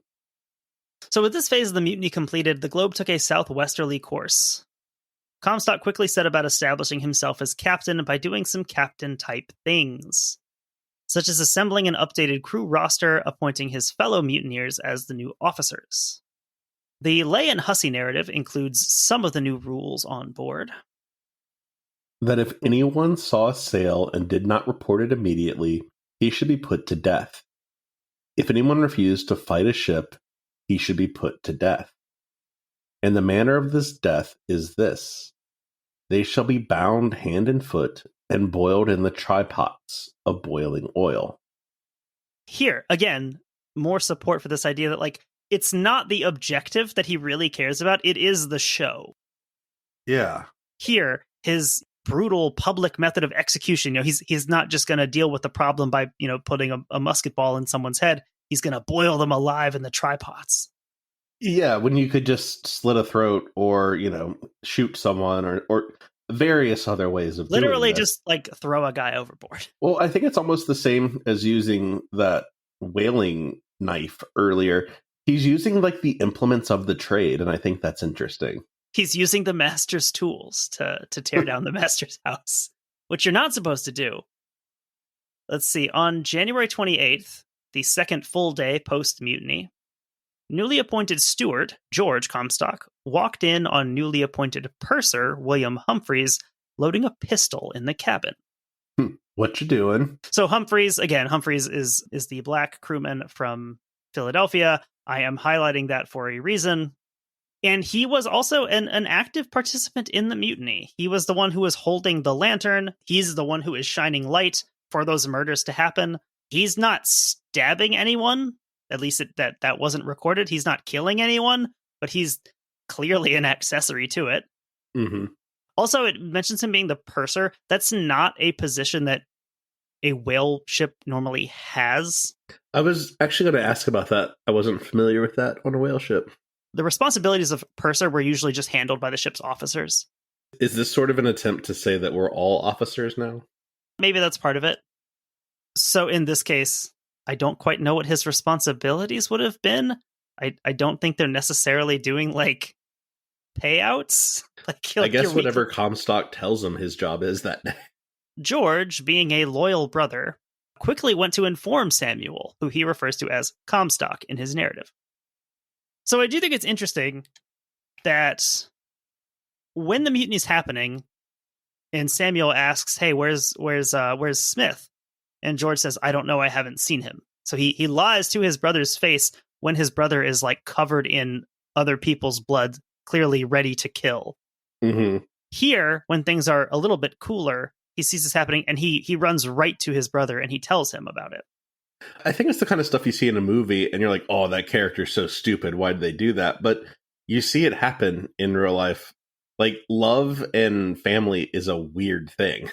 So with this phase of the mutiny completed, the Globe took a southwesterly course. Comstock quickly set about establishing himself as captain by doing some captain-type things, such as assembling an updated crew roster, appointing his fellow mutineers as the new officers. The Lay and Hussey narrative includes some of the new rules on board. That if anyone saw a sail and did not report it immediately, he should be put to death. If anyone refused to fight a ship, he should be put to death. And the manner of this death is this: they shall be bound hand and foot and boiled in the trypots of boiling oil. Here, again, more support for this idea that, like, it's not the objective that he really cares about, it is the show. Yeah. Here, his brutal public method of execution, he's not just going to deal with the problem by, putting a musket ball in someone's head. He's going to boil them alive in the trypots. Yeah, when you could just slit a throat or, shoot someone or various other ways of literally doing this. Just like throw a guy overboard. Well, I think it's almost the same as using that whaling knife earlier. He's using like the implements of the trade, and I think that's interesting. He's using the master's tools to tear down the master's house, which you're not supposed to do. Let's see. On January 28th, the second full day post-mutiny, newly appointed steward, George Comstock, walked in on newly appointed purser, William Humphreys, loading a pistol in the cabin. What you doing? So Humphreys is the black crewman from Philadelphia. I am highlighting that for a reason. And he was also an active participant in the mutiny. He was the one who was holding the lantern. He's the one who is shining light for those murders to happen. He's not stabbing anyone. At least that wasn't recorded. He's not killing anyone, but he's clearly an accessory to it. Mm-hmm. Also, it mentions him being the purser. That's not a position that a whale ship normally has. I was actually going to ask about that. I wasn't familiar with that on a whale ship. The responsibilities of purser were usually just handled by the ship's officers. Is this sort of an attempt to say that we're all officers now? Maybe that's part of it. So in this case, I don't quite know what his responsibilities would have been. I don't think they're necessarily doing like payouts. I guess whatever Comstock tells him his job is that day. George, being a loyal brother, quickly went to inform Samuel, who he refers to as Comstock in his narrative. So I do think it's interesting that when the mutiny's happening, and Samuel asks, "Hey, where's Smith?" and George says, "I don't know. I haven't seen him." So he lies to his brother's face when his brother is like covered in other people's blood, clearly ready to kill. Mm-hmm. Here, when things are a little bit cooler, he sees this happening and he runs right to his brother and he tells him about it. I think it's the kind of stuff you see in a movie and you're like, oh, that character's so stupid. Why did they do that? But you see it happen in real life. Like, love and family is a weird thing.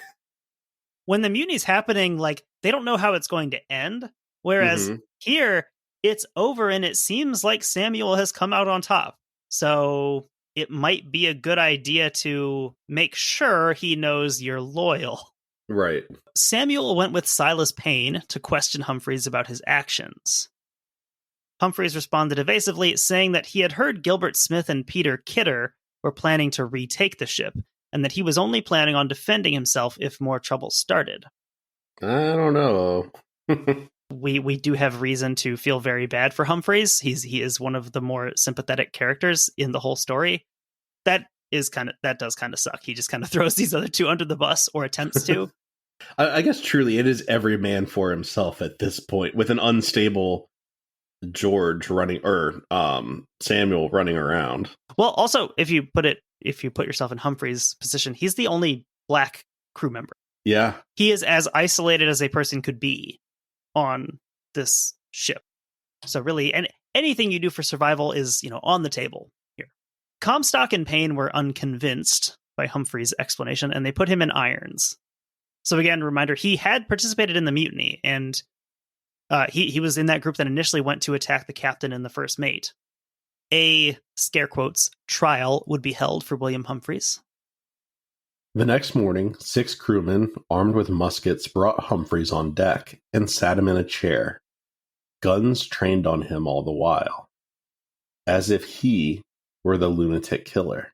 When the mutiny's happening, like, they don't know how it's going to end. Whereas here, it's over and it seems like Samuel has come out on top. So it might be a good idea to make sure he knows you're loyal. Right. Samuel went with Silas Payne to question Humphreys about his actions. Humphreys responded evasively, saying that he had heard Gilbert Smith and Peter Kidder were planning to retake the ship, and that he was only planning on defending himself if more trouble started. I don't know. We do have reason to feel very bad for Humphreys. He is one of the more sympathetic characters in the whole story. That does kind of suck. He just kind of throws these other two under the bus, or attempts to. I guess truly it is every man for himself at this point, with an unstable George running, or Samuel running around. Well, also, if you put yourself in Humphreys' position, he's the only black crew member. Yeah. He is as isolated as a person could be on this ship. So really, and anything you do for survival is, on the table here. Comstock and Payne were unconvinced by Humphreys' explanation, and they put him in irons. So again, reminder, he had participated in the mutiny, and he was in that group that initially went to attack the captain and the first mate. A, scare quotes, trial would be held for William Humphreys. The next morning, 6 crewmen, armed with muskets, brought Humphreys on deck and sat him in a chair, guns trained on him all the while, as if he were the lunatic killer.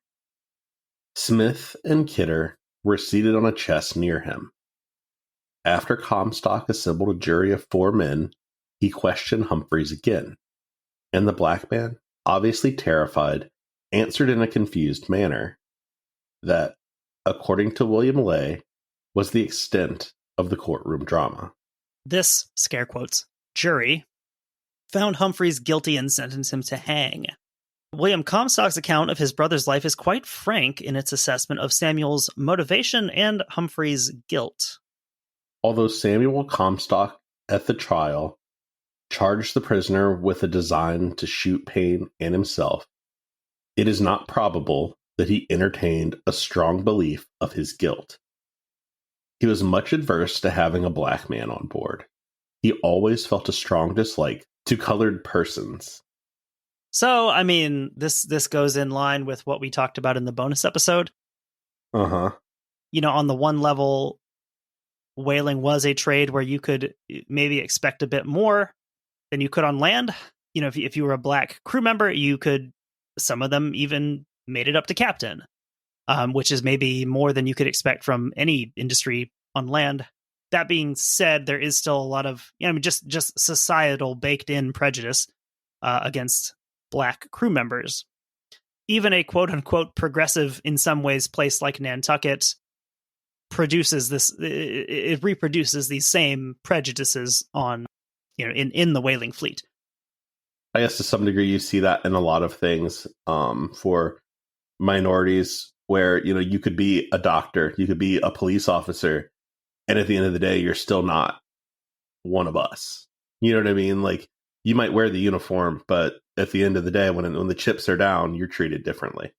Smith and Kidder were seated on a chest near him. After Comstock assembled a jury of 4 men, he questioned Humphreys again, and the black man, obviously terrified, answered in a confused manner that, according to William Lay, was the extent of the courtroom drama. This, scare quotes, jury found Humphreys guilty and sentenced him to hang. William Comstock's account of his brother's life is quite frank in its assessment of Samuel's motivation and Humphreys' guilt. Although Samuel Comstock, at the trial, charged the prisoner with a design to shoot Payne and himself, it is not probable that he entertained a strong belief of his guilt. He was much adverse to having a black man on board. He always felt a strong dislike to colored persons. So, I mean, this goes in line with what we talked about in the bonus episode. Uh-huh. On the one level, whaling was a trade where you could maybe expect a bit more than you could on land. If you were a black crew member, some of them even made it up to captain, which is maybe more than you could expect from any industry on land. That being said, there is still a lot of, just societal baked in prejudice against black crew members. Even a quote unquote progressive, in some ways, place like Nantucket produces this. It reproduces these same prejudices on, in the whaling fleet. I guess to some degree you see that in a lot of things for minorities where, you could be a doctor, you could be a police officer, and at the end of the day, you're still not one of us. You know what I mean? Like, you might wear the uniform, but at the end of the day, when the chips are down, you're treated differently.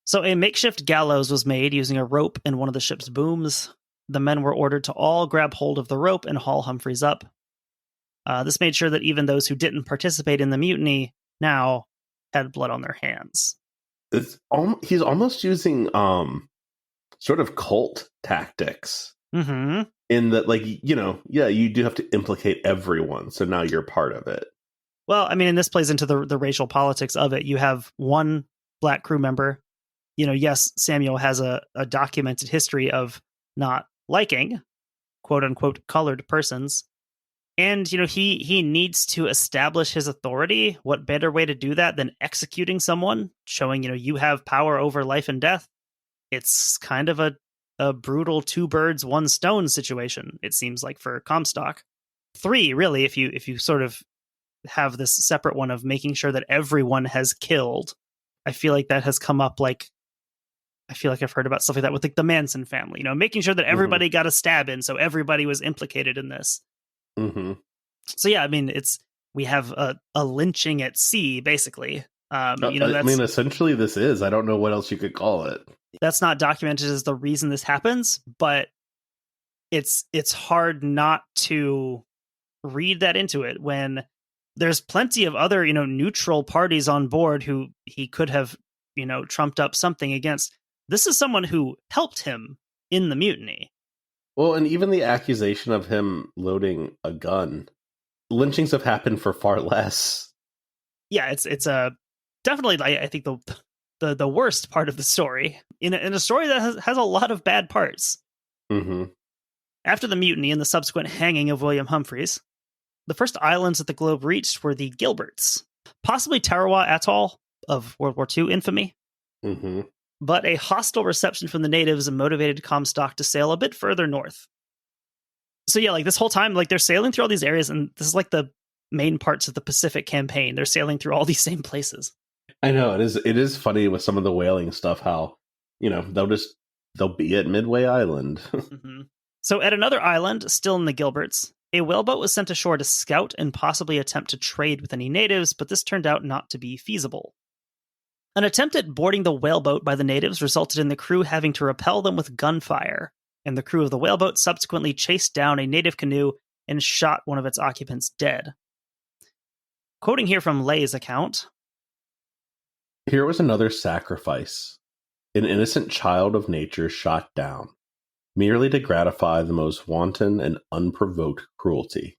So a makeshift gallows was made using a rope in one of the ship's booms. The men were ordered to all grab hold of the rope and haul Humphreys up. This made sure that even those who didn't participate in the mutiny now had blood on their hands. He's almost using sort of cult tactics. Mm-hmm. In that, like, you do have to implicate everyone, so now you're part of it. Well, I mean, and this plays into the racial politics of it. You have one black crew member. Yes, Samuel has a documented history of not liking, quote unquote, colored persons. And, he needs to establish his authority. What better way to do that than executing someone, showing, you have power over life and death? It's kind of a brutal 2 birds, 1 stone situation, it seems like, for Comstock. 3, really, if you sort of have this separate one of making sure that everyone has killed. I feel like that has come up, like, I feel like I've heard about stuff like that with, like, the Manson family, making sure that everybody got a stab in, so everybody was implicated in this. Mm-hmm. So yeah, I mean, we have a lynching at sea, basically. Essentially this is. I don't know what else you could call it. That's not documented as the reason this happens, but it's hard not to read that into it when there's plenty of other, neutral parties on board who he could have, trumped up something against. This is someone who helped him in the mutiny. Well, and even the accusation of him loading a gun. Lynchings have happened for far less. Yeah, it's definitely, I think, the worst part of the story in a story that has a lot of bad parts. Mm-hmm. After the mutiny and the subsequent hanging of William Humphreys, the first islands that the globe reached were the Gilberts, possibly Tarawa Atoll of World War II infamy. Mm-hmm. But a hostile reception from the natives motivated Comstock to sail a bit further north. So yeah, like this whole time, like they're sailing through all these areas, and this is like the main parts of the Pacific campaign. They're sailing through all these same places. I know, it is funny with some of the whaling stuff how, they'll be at Midway Island. Mm-hmm. So at another island, still in the Gilberts, a whaleboat was sent ashore to scout and possibly attempt to trade with any natives, but this turned out not to be feasible. An attempt at boarding the whaleboat by the natives resulted in the crew having to repel them with gunfire, and the crew of the whaleboat subsequently chased down a native canoe and shot one of its occupants dead. Quoting here from Lay's account, "Here was another sacrifice, an innocent child of nature shot down, merely to gratify the most wanton and unprovoked cruelty.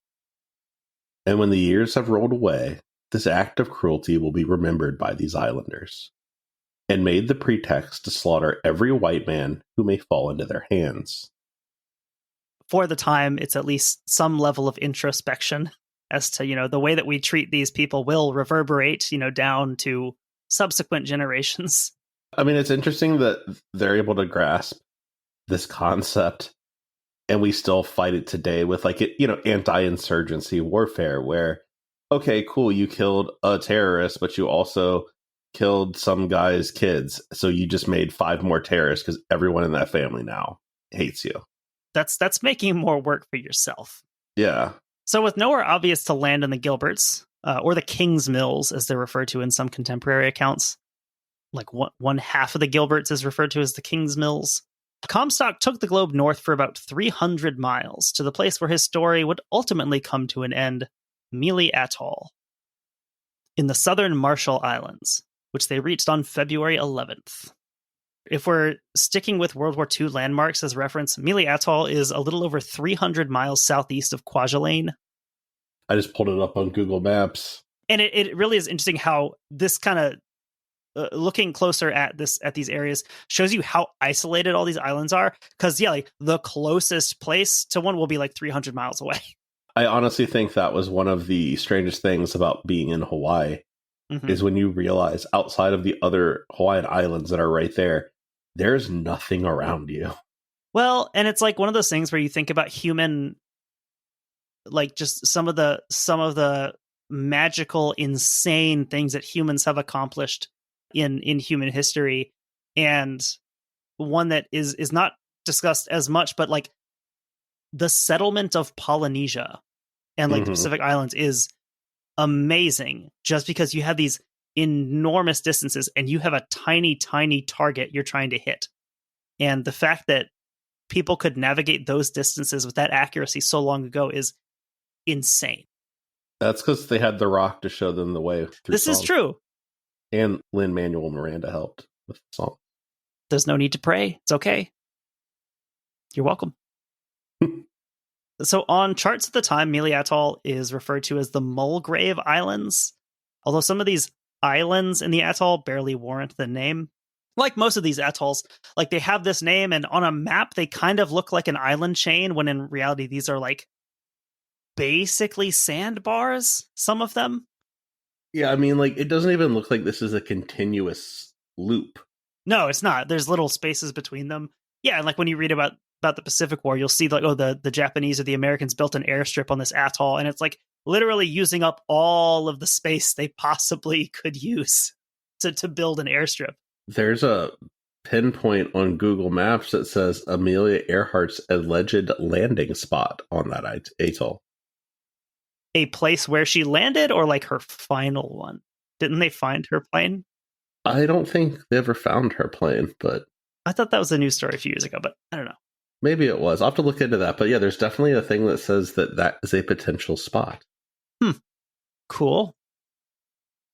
And when the years have rolled away, this act of cruelty will be remembered by these islanders, and made the pretext to slaughter every white man who may fall into their hands." For the time, it's at least some level of introspection as to, the way that we treat these people will reverberate, down to subsequent generations. I mean, it's interesting that they're able to grasp this concept, and we still fight it today with, like, anti-insurgency warfare, where, okay, cool, you killed a terrorist, but you also killed some guy's kids, so you just made 5 more terrorists because everyone in that family now hates you. That's making more work for yourself. Yeah. So with nowhere obvious to land in the Gilberts, or the King's Mills, as they're referred to in some contemporary accounts, like one half of the Gilberts is referred to as the King's Mills, Comstock took the globe north for about 300 miles to the place where his story would ultimately come to an end, Mealy Atoll, in the southern Marshall Islands, which they reached on February 11th. If we're sticking with World War II landmarks as reference, Mealy Atoll is a little over 300 miles southeast of Kwajalein. I just pulled it up on Google Maps. And it really is interesting how this kind of looking closer at these areas shows you how isolated all these islands are. Because, like the closest place to one will be like 300 miles away. I honestly think that was one of the strangest things about being in Hawaii, is when you realize outside of the other Hawaiian islands that are right there, there's nothing around you. Well, and it's like one of those things where you think about human, like just some of the magical, insane things that humans have accomplished in human history. And one that is not discussed as much, but like the settlement of Polynesia and like the Pacific Islands is amazing, just because you have these enormous distances and you have a tiny target you're trying to hit. And the fact that people could navigate those distances with that accuracy so long ago is insane. That's because they had The Rock to show them the way. This is true. And Lin-Manuel Miranda helped with the song. There's no need to pray. It's okay. You're welcome. So on charts at the time, Mealy Atoll is referred to as the Mulgrave Islands, although some of these islands in the atoll barely warrant the name. Like most of these atolls, like they have this name, and on a map they kind of look like an island chain, when in reality these are like basically sandbars, some of them. Yeah, I mean, like, it doesn't even look like this is a continuous loop. No, it's not. There's little spaces between them. Yeah, and like when you read about the Pacific War, you'll see like, oh, the Japanese or the Americans built an airstrip on this atoll, and it's like literally using up all of the space they possibly could use to build an airstrip. There's a pinpoint on Google Maps that says Amelia Earhart's alleged landing spot on that atoll. A place where she landed, or like her final one? Didn't they find her plane? I don't think they ever found her plane, but I thought that was a news story a few years ago, but I don't know. Maybe it was. I'll have to look into that. But yeah, there's definitely a thing that says that is a potential spot. Cool.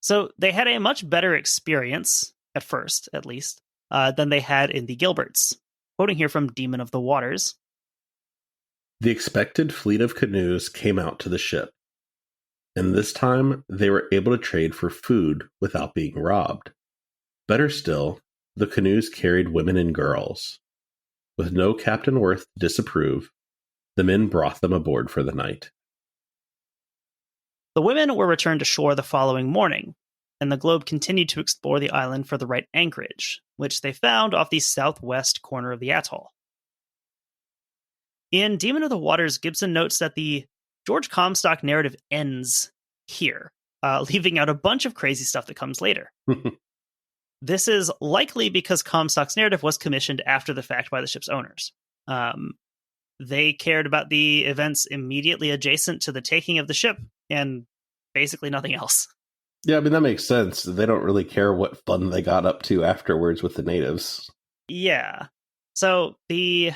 So they had a much better experience, at first at least, than they had in the Gilberts. Quoting here from Demon of the Waters. The expected fleet of canoes came out to the ship, and this time they were able to trade for food without being robbed. Better still, the canoes carried women and girls. With no Captain Worth to disapprove, the men brought them aboard for the night. The women were returned to shore the following morning, and the Globe continued to explore the island for the right anchorage, which they found off the southwest corner of the atoll. In Demon of the Waters, Gibson notes that the George Comstock narrative ends here, leaving out a bunch of crazy stuff that comes later. This is likely because Comstock's narrative was commissioned after the fact by the ship's owners. They cared about the events immediately adjacent to the taking of the ship, and basically nothing else. Yeah, I mean, that makes sense. They don't really care what fun they got up to afterwards with the natives. Yeah. So the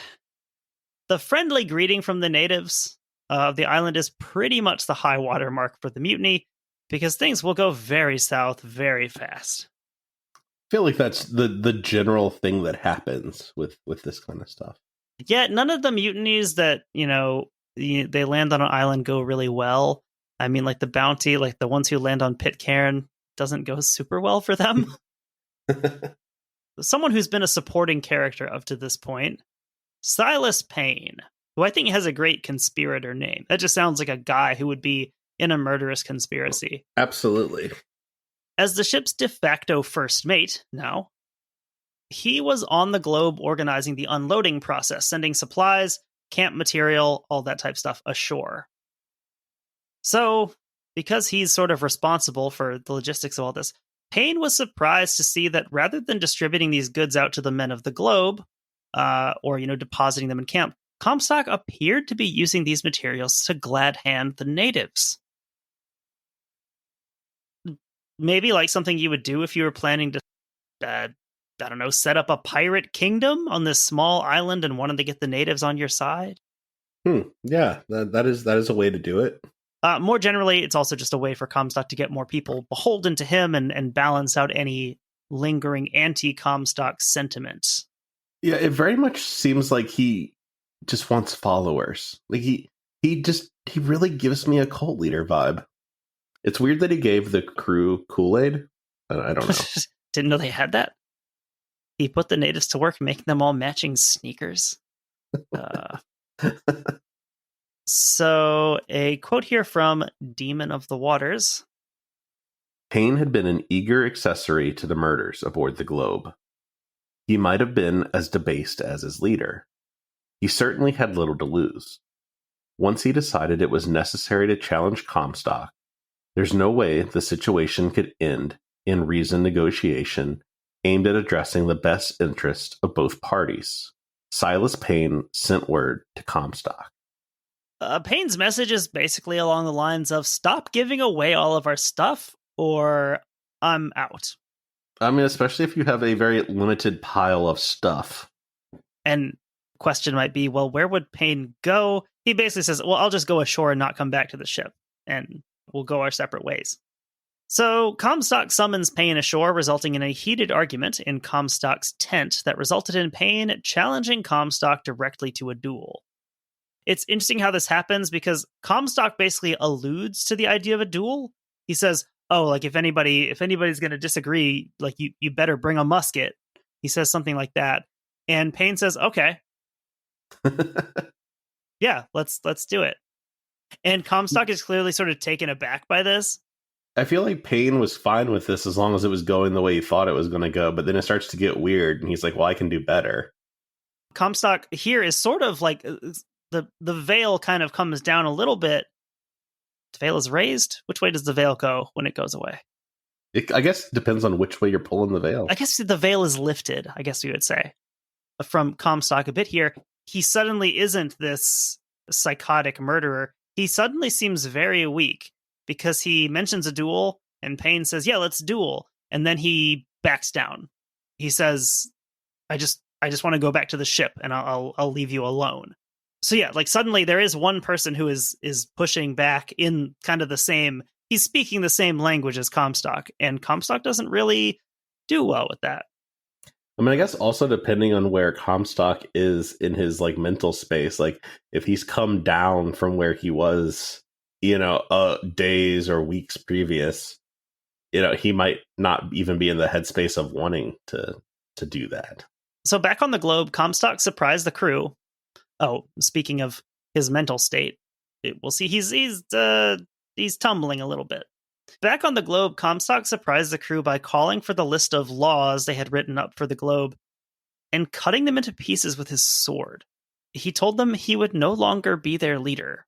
friendly greeting from the natives of the island is pretty much the high water mark for the mutiny, because things will go very south very fast. I feel like that's the general thing that happens with this kind of stuff. Yeah, none of the mutinies that, they land on an island go really well. I mean, like the Bounty, like the ones who land on Pitcairn, doesn't go super well for them. Someone who's been a supporting character up to this point, Silas Payne, who I think has a great conspirator name. That just sounds like a guy who would be in a murderous conspiracy. Absolutely. As the ship's de facto first mate now, he was on the Globe organizing the unloading process, sending supplies, camp material, all that type stuff ashore. So, because he's sort of responsible for the logistics of all this, Payne was surprised to see that rather than distributing these goods out to the men of the Globe, or depositing them in camp, Comstock appeared to be using these materials to glad hand the natives. Maybe like something you would do if you were planning to, set up a pirate kingdom on this small island and wanted to get the natives on your side. Yeah, that is a way to do it. More generally, it's also just a way for Comstock to get more people beholden to him and balance out any lingering anti-Comstock sentiment. Yeah, it very much seems like he just wants followers. Like he really gives me a cult leader vibe. It's weird that he gave the crew Kool-Aid. I don't know. Didn't know they had that. He put the natives to work making them all matching sneakers. So, a quote here from Demon of the Waters. Payne had been an eager accessory to the murders aboard the Globe. He might have been as debased as his leader. He certainly had little to lose. Once he decided it was necessary to challenge Comstock, There's no way the situation could end in reasoned negotiation aimed at addressing the best interest of both parties. Silas Payne sent word to Comstock. Payne's message is basically along the lines of, stop giving away all of our stuff, or I'm out. I mean, especially if you have a very limited pile of stuff. And question might be, well, where would Payne go? He basically says, well, I'll just go ashore and not come back to the ship, and we'll go our separate ways. So Comstock summons Payne ashore, resulting in a heated argument in Comstock's tent that resulted in Payne challenging Comstock directly to a duel. It's interesting how this happens because Comstock basically alludes to the idea of a duel. He says, oh, like if anybody's going to disagree, like you better bring a musket. He says something like that. And Payne says, okay. Yeah, let's do it. And Comstock is clearly sort of taken aback by this. I feel like Payne was fine with this as long as it was going the way he thought it was going to go, but then it starts to get weird, and he's like, well, I can do better. Comstock here is sort of like the veil kind of comes down a little bit. The veil is raised. Which way does the veil go when it goes away? I guess it depends on which way you're pulling the veil. I guess the veil is lifted, I guess we would say. From Comstock a bit here, he suddenly isn't this psychotic murderer. He suddenly seems very weak because he mentions a duel and Payne says, yeah, let's duel. And then he backs down. He says, I just want to go back to the ship and I'll leave you alone. So yeah, like suddenly there is one person who is pushing back in kind of the same, he's speaking the same language as Comstock, and Comstock doesn't really do well with that. I mean, I guess also depending on where Comstock is in his like mental space, like if he's come down from where he was, days or weeks previous, he might not even be in the headspace of wanting to do that. So back on the globe, Comstock surprised the crew. Oh, speaking of his mental state, we'll see he's tumbling a little bit. Back on the globe, Comstock surprised the crew by calling for the list of laws they had written up for the globe and cutting them into pieces with his sword. He told them he would no longer be their leader.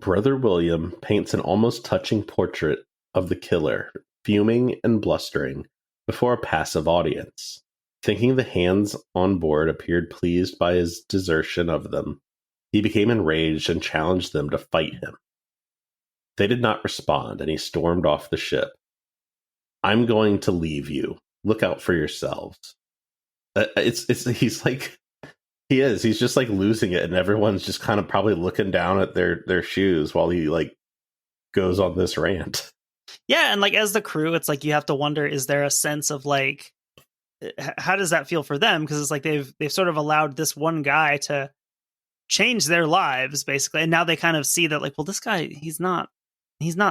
Brother William paints an almost touching portrait of the killer, fuming and blustering, before a passive audience. Thinking the hands on board appeared pleased by his desertion of them, he became enraged and challenged them to fight him. They did not respond, and he stormed off the ship. I'm going to leave you. Look out for yourselves. He's just like losing it, and everyone's just kind of probably looking down at their shoes while he like goes on this rant. Yeah, and like as the crew, it's like you have to wonder, is there a sense of like, how does that feel for them? Because it's like they've sort of allowed this one guy to change their lives basically, and now they kind of see that like, well, this guy, he's not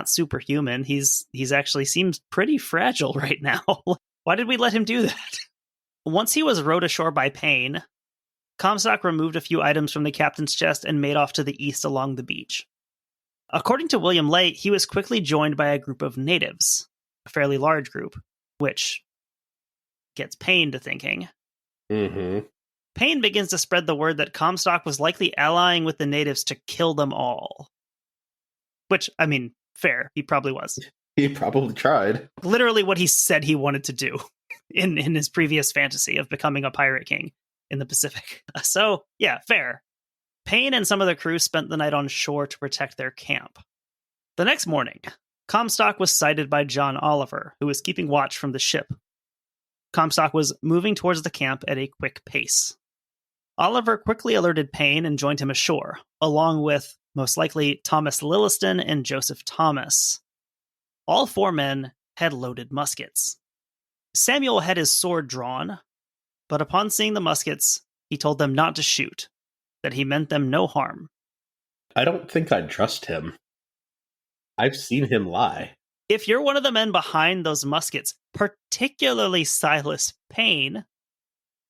superhuman. He's actually seems pretty fragile right now. Why did we let him do that? Once he was rowed ashore by Payne, Comstock removed a few items from the captain's chest and made off to the east along the beach. According to William Lay, he was quickly joined by a group of natives, a fairly large group, which gets Payne to thinking. Mm-hmm. Payne begins to spread the word that Comstock was likely allying with the natives to kill them all. Which, I mean, fair. He probably was. He probably tried. Literally what he said he wanted to do in his previous fantasy of becoming a pirate king in the Pacific. So, yeah, fair. Payne and some of the crew spent the night on shore to protect their camp. The next morning, Comstock was sighted by John Oliver, who was keeping watch from the ship. Comstock was moving towards the camp at a quick pace. Oliver quickly alerted Payne and joined him ashore, along with, most likely, Thomas Lilliston and Joseph Thomas. All four men had loaded muskets. Samuel had his sword drawn, but upon seeing the muskets, he told them not to shoot, that he meant them no harm. I don't think I'd trust him. I've seen him lie. If you're one of the men behind those muskets, particularly Silas Payne,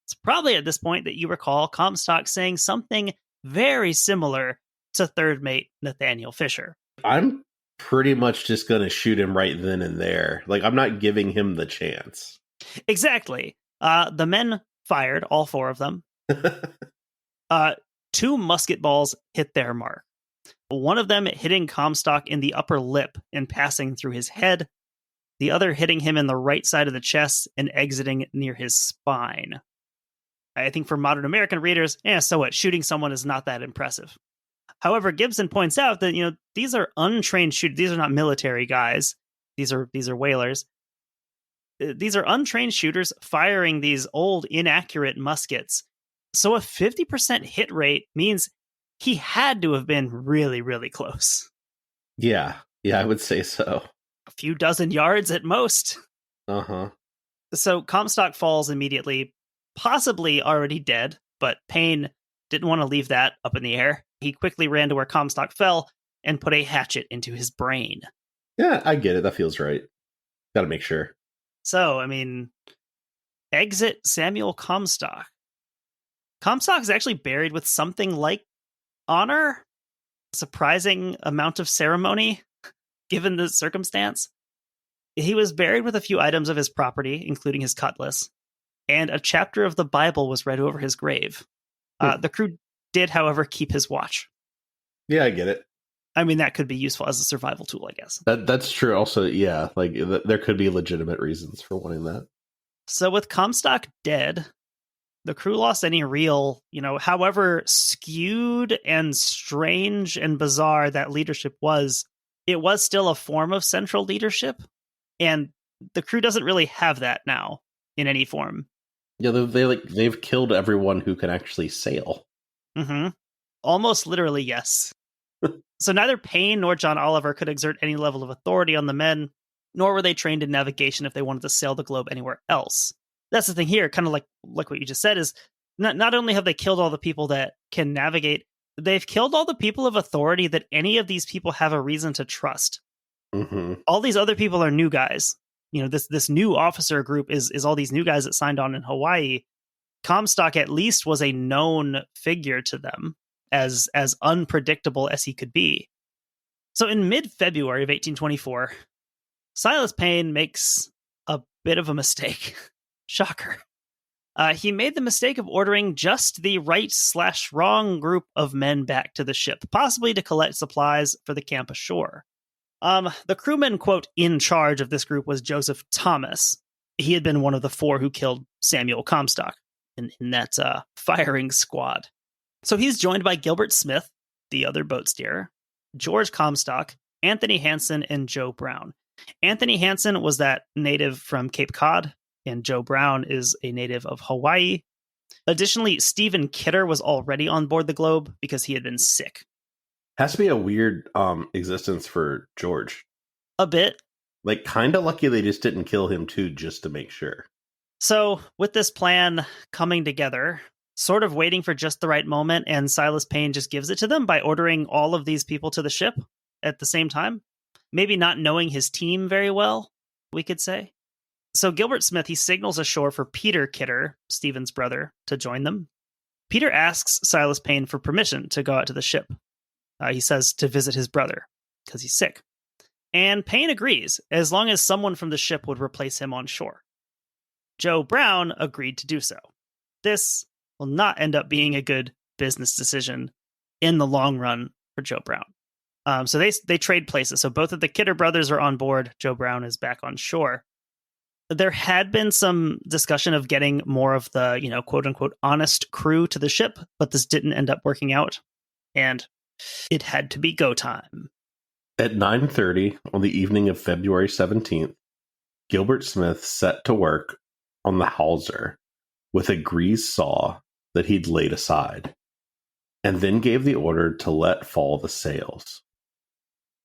it's probably at this point that you recall Comstock saying something very similar to third mate Nathaniel Fisher. I'm pretty much just going to shoot him right then and there. Like, I'm not giving him the chance. Exactly. The men fired, all four of them. 2 musket balls hit their mark. one of them hitting Comstock in the upper lip and passing through his head, the other hitting him in the right side of the chest and exiting near his spine. I think for modern American readers, so what? Shooting someone is not that impressive. However, Gibson points out that, these are untrained shooters. These are not military guys. These are whalers. These are untrained shooters firing these old, inaccurate muskets. So a 50% hit rate means he had to have been really, really close. Yeah, I would say so. A few dozen yards at most. Uh-huh. So Comstock falls immediately, possibly already dead, but Payne didn't want to leave that up in the air. He quickly ran to where Comstock fell and put a hatchet into his brain. Yeah, I get it. That feels right. Gotta make sure. So, exit Samuel Comstock. Comstock is actually buried with something like honor, a surprising amount of ceremony, given the circumstance. He was buried with a few items of his property, including his cutlass, and a chapter of the Bible was read over his grave. The crew did, however, keep his watch. Yeah, I get it. That could be useful as a survival tool, I guess. That's true. Also, yeah, there could be legitimate reasons for wanting that. So with Comstock dead, the crew lost any real, however skewed and strange and bizarre that leadership was, it was still a form of central leadership. And the crew doesn't really have that now in any form. Yeah, they've killed everyone who can actually sail. Mm-hmm. Almost literally, yes. So neither Payne nor John Oliver could exert any level of authority on the men, nor were they trained in navigation if they wanted to sail the globe anywhere else. That's the thing here, kind of like what you just said, is not only have they killed all the people that can navigate, they've killed all the people of authority that any of these people have a reason to trust. Mm-hmm. All these other people are new guys. This new officer group is all these new guys that signed on in Hawaii. Comstock at least was a known figure to them, as unpredictable as he could be. So in mid-February of 1824, Silas Payne makes a bit of a mistake. Shocker. He made the mistake of ordering just the right/wrong group of men back to the ship, possibly to collect supplies for the camp ashore. The crewman, quote, in charge of this group was Joseph Thomas. He had been one of the 4 who killed Samuel Comstock in that firing squad. So he's joined by Gilbert Smith, the other boat steerer, George Comstock, Anthony Hansen, and Joe Brown. Anthony Hansen was that native from Cape Cod, and Joe Brown is a native of Hawaii. Additionally, Stephen Kidder was already on board the Globe because he had been sick. Has to be a weird existence for George. A bit. Kind of lucky they just didn't kill him too, just to make sure. So, with this plan coming together, sort of waiting for just the right moment, and Silas Payne just gives it to them by ordering all of these people to the ship at the same time. Maybe not knowing his team very well, we could say. So Gilbert Smith, he signals ashore for Peter Kidder, Stephen's brother, to join them. Peter asks Silas Payne for permission to go out to the ship. He says to visit his brother, because he's sick. And Payne agrees, as long as someone from the ship would replace him on shore. Joe Brown agreed to do so. This will not end up being a good business decision in the long run for Joe Brown. So they trade places. So both of the Kidder brothers are on board. Joe Brown is back on shore. There had been some discussion of getting more of the, quote unquote, honest crew to the ship, but this didn't end up working out. And it had to be go time. At 9:30 on the evening of February 17th, Gilbert Smith set to work on the hawser with a grease saw that he'd laid aside, and then gave the order to let fall the sails.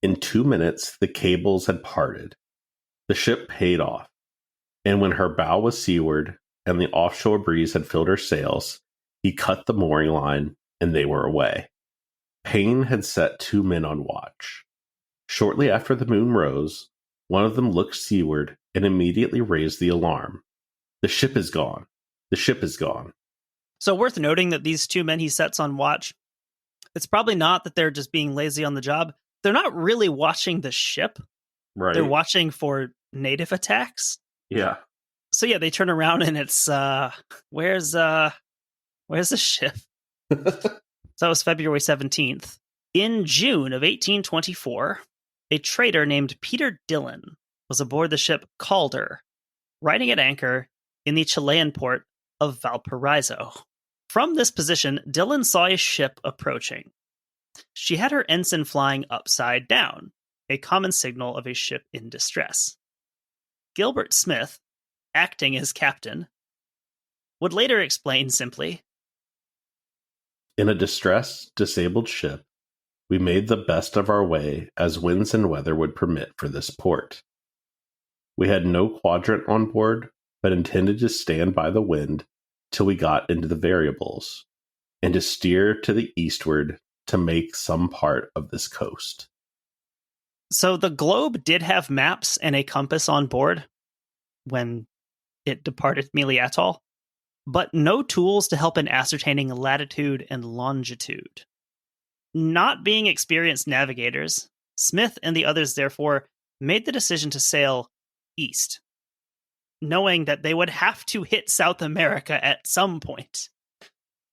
In 2 minutes, the cables had parted. The ship paid off, and when her bow was seaward and the offshore breeze had filled her sails, he cut the mooring line, and they were away. Payne had set 2 men on watch. Shortly after the moon rose, one of them looked seaward and immediately raised the alarm. The ship is gone. The ship is gone. So worth noting that these 2 men he sets on watch, it's probably not that they're just being lazy on the job. They're not really watching the ship. Right. They're watching for native attacks. Yeah. So yeah, they turn around and it's, where's the ship? So it was February 17th. In June of 1824, a trader named Peter Dillon was aboard the ship Calder, riding at anchor in the Chilean port of Valparaiso. From this position, Dillon saw a ship approaching. She had her ensign flying upside down, a common signal of a ship in distress. Gilbert Smith, acting as captain, would later explain simply, "In a distressed, disabled ship, we made the best of our way as winds and weather would permit for this port. We had no quadrant on board, but intended to stand by the wind till we got into the variables, and to steer to the eastward to make some part of this coast." So the Globe did have maps and a compass on board when it departed Mealy Atoll, but no tools to help in ascertaining latitude and longitude. Not being experienced navigators, Smith and the others therefore made the decision to sail east, knowing that they would have to hit South America at some point.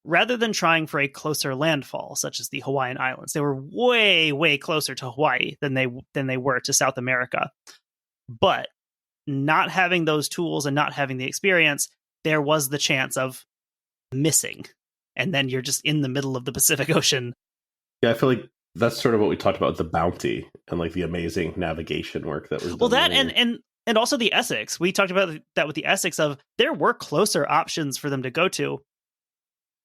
Rather than trying for a closer landfall, such as the Hawaiian Islands, they were way, way closer to Hawaii than they were to South America. But not having those tools and not having the experience, there was the chance of missing. And then you're just in the middle of the Pacific Ocean. Yeah, I feel like that's sort of what we talked about with the Bounty and like the amazing navigation work that was done. Well, that and also the Essex. We talked about that with the Essex of there were closer options for them to go to.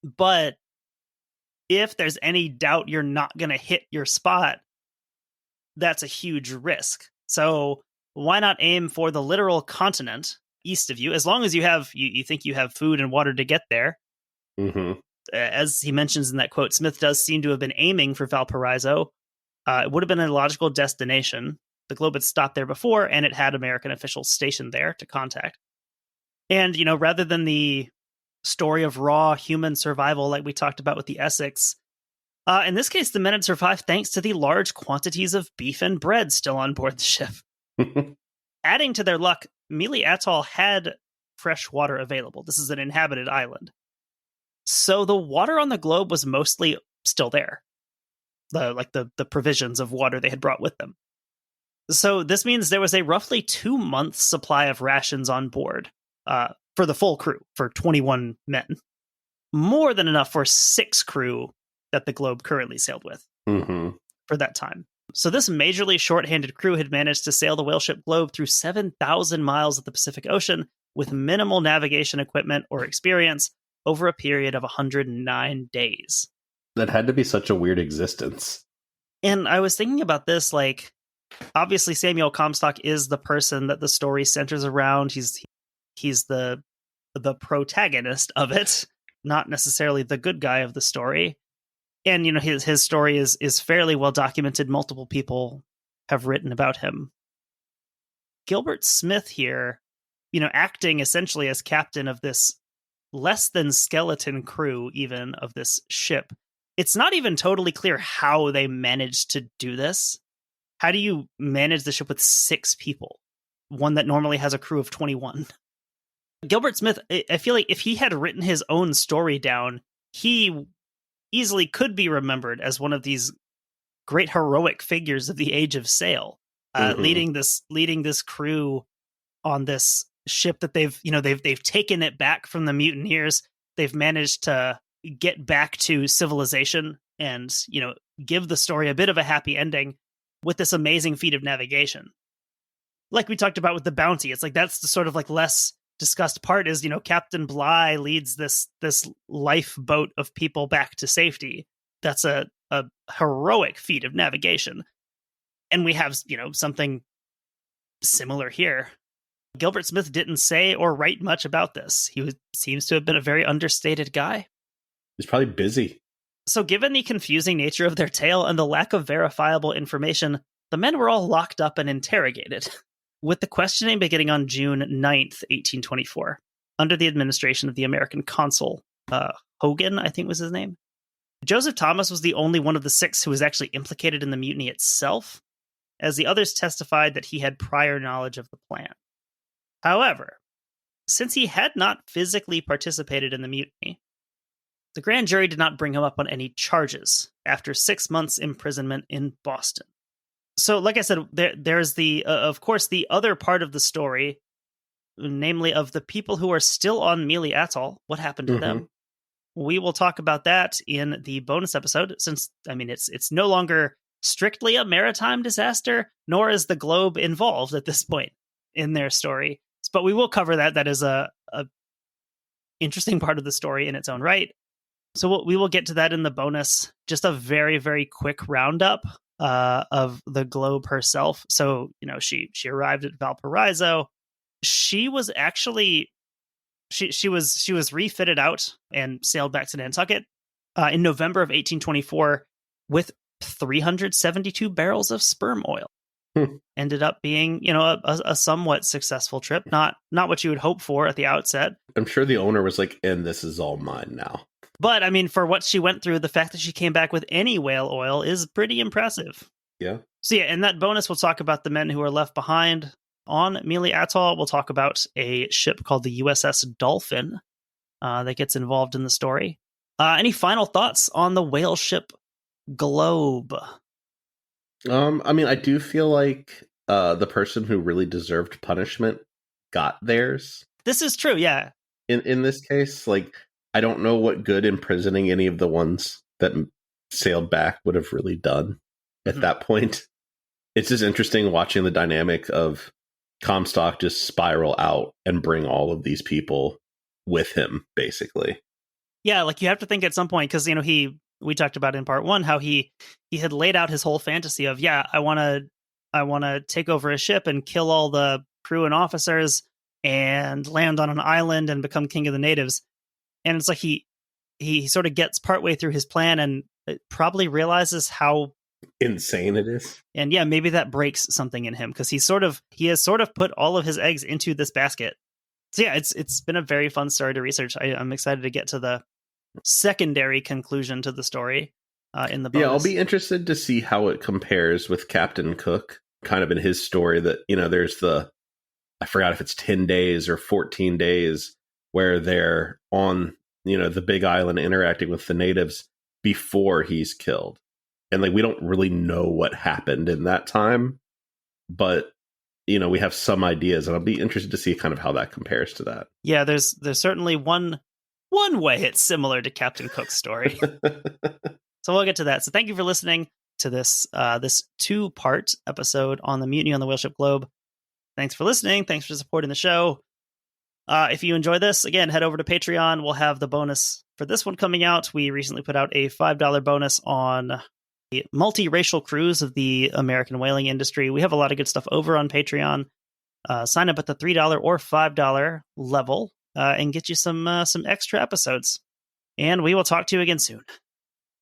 But if there's any doubt you're not going to hit your spot, that's a huge risk. So why not aim for the literal continent east of you, as long as you think you have food and water to get there. Mm-hmm. As he mentions in that quote, Smith does seem to have been aiming for Valparaiso. It would have been a logical destination. The Globe had stopped there before, and it had American officials stationed there to contact. And, rather than the story of raw human survival like we talked about with the Essex, in this case, the men had survived thanks to the large quantities of beef and bread still on board the ship. Adding to their luck, Mealy Atoll had fresh water available. This is an inhabited island. So the water on the Globe was mostly still there. The provisions of water they had brought with them. So this means there was a roughly 2-month supply of rations on board for the full crew, for 21 men. More than enough for 6 crew that the Globe currently sailed with for that time. So this majorly shorthanded crew had managed to sail the whaleship Globe through 7,000 miles of the Pacific Ocean with minimal navigation equipment or experience over a period of 109 days. That had to be such a weird existence. And I was thinking about this, like, obviously Samuel Comstock is the person that the story centers around. He's the protagonist of it, not necessarily the good guy of the story. And, his story is fairly well documented. Multiple people have written about him. Gilbert Smith here, acting essentially as captain of this less than skeleton crew, even of this ship. It's not even totally clear how they managed to do this. How do you manage the ship with 6 people? One that normally has a crew of 21. Gilbert Smith, I feel like if he had written his own story down, he easily could be remembered as one of these great heroic figures of the age of sail, leading this crew on this ship that they've taken it back from the mutineers. They've managed to get back to civilization and give the story a bit of a happy ending with this amazing feat of navigation. Like we talked about with the Bounty, it's like that's the sort of like less discussed part is, Captain Bligh leads this lifeboat of people back to safety. That's a heroic feat of navigation. And we have, something similar here. Gilbert Smith didn't say or write much about this. Seems to have been a very understated guy. He's probably busy. So given the confusing nature of their tale and the lack of verifiable information, the men were all locked up and interrogated, with the questioning beginning on June 9th, 1824, under the administration of the American consul, Hogan, I think was his name. Joseph Thomas was the only one of the 6 who was actually implicated in the mutiny itself, as the others testified that he had prior knowledge of the plan. However, since he had not physically participated in the mutiny, the grand jury did not bring him up on any charges. after 6 months imprisonment in Boston. So, like I said, there's the, of course, the other part of the story, namely of the people who are still on Mealy Atoll. What happened to them? We will talk about that in the bonus episode, since, I mean, it's no longer strictly a maritime disaster, nor is the globe involved at this point in their story. But we will cover that. That is a interesting part of the story in its own right. So we will get to that in the bonus. Just a very, very quick roundup of the globe herself. So, she arrived at Valparaiso. She was actually she was refitted out and sailed back to Nantucket in November of 1824 with 372 barrels of sperm oil. Ended up being, a somewhat successful trip. Not what you would hope for at the outset. I'm sure the owner was like, and this is all mine now. But, I mean, for what she went through, the fact that she came back with any whale oil is pretty impressive. Yeah. So, yeah, in that bonus, we'll talk about the men who are left behind on Mealy Atoll. We'll talk about a ship called the USS Dolphin that gets involved in the story. Any final thoughts on the Whaleship globe? I mean, I do feel like the person who really deserved punishment got theirs. This is true, yeah. In this case, like, I don't know what good imprisoning any of the ones that sailed back would have really done at that point. It's just interesting watching the dynamic of Comstock just spiral out and bring all of these people with him, basically. Yeah, like, you have to think at some point, because, we talked about in part 1 how he had laid out his whole fantasy of, I want to take over a ship and kill all the crew and officers and land on an island and become king of the natives. And it's like he sort of gets partway through his plan and probably realizes how insane it is. And yeah, maybe that breaks something in him, because he has sort of put all of his eggs into this basket. So yeah, it's been a very fun story to research. I'm excited to get to the secondary conclusion to the story in the bonus. Yeah, I'll be interested to see how it compares with Captain Cook, kind of in his story that, there's I forgot if it's 10 days or 14 days where they're on, the big island interacting with the natives before he's killed. And like, we don't really know what happened in that time, but we have some ideas, and I'll be interested to see kind of how that compares to that. Yeah, there's certainly one way it's similar to Captain Cook's story. So we'll get to that. So thank you for listening to this 2-part episode on the Mutiny on the Whaleship Globe. Thanks for listening. Thanks for supporting the show. If you enjoy this, again, head over to Patreon. We'll have the bonus for this one coming out. We recently put out a $5 bonus on the multiracial crews of the American whaling industry. We have a lot of good stuff over on Patreon. Sign up at the $3 or $5 level and get you some extra episodes. And we will talk to you again soon.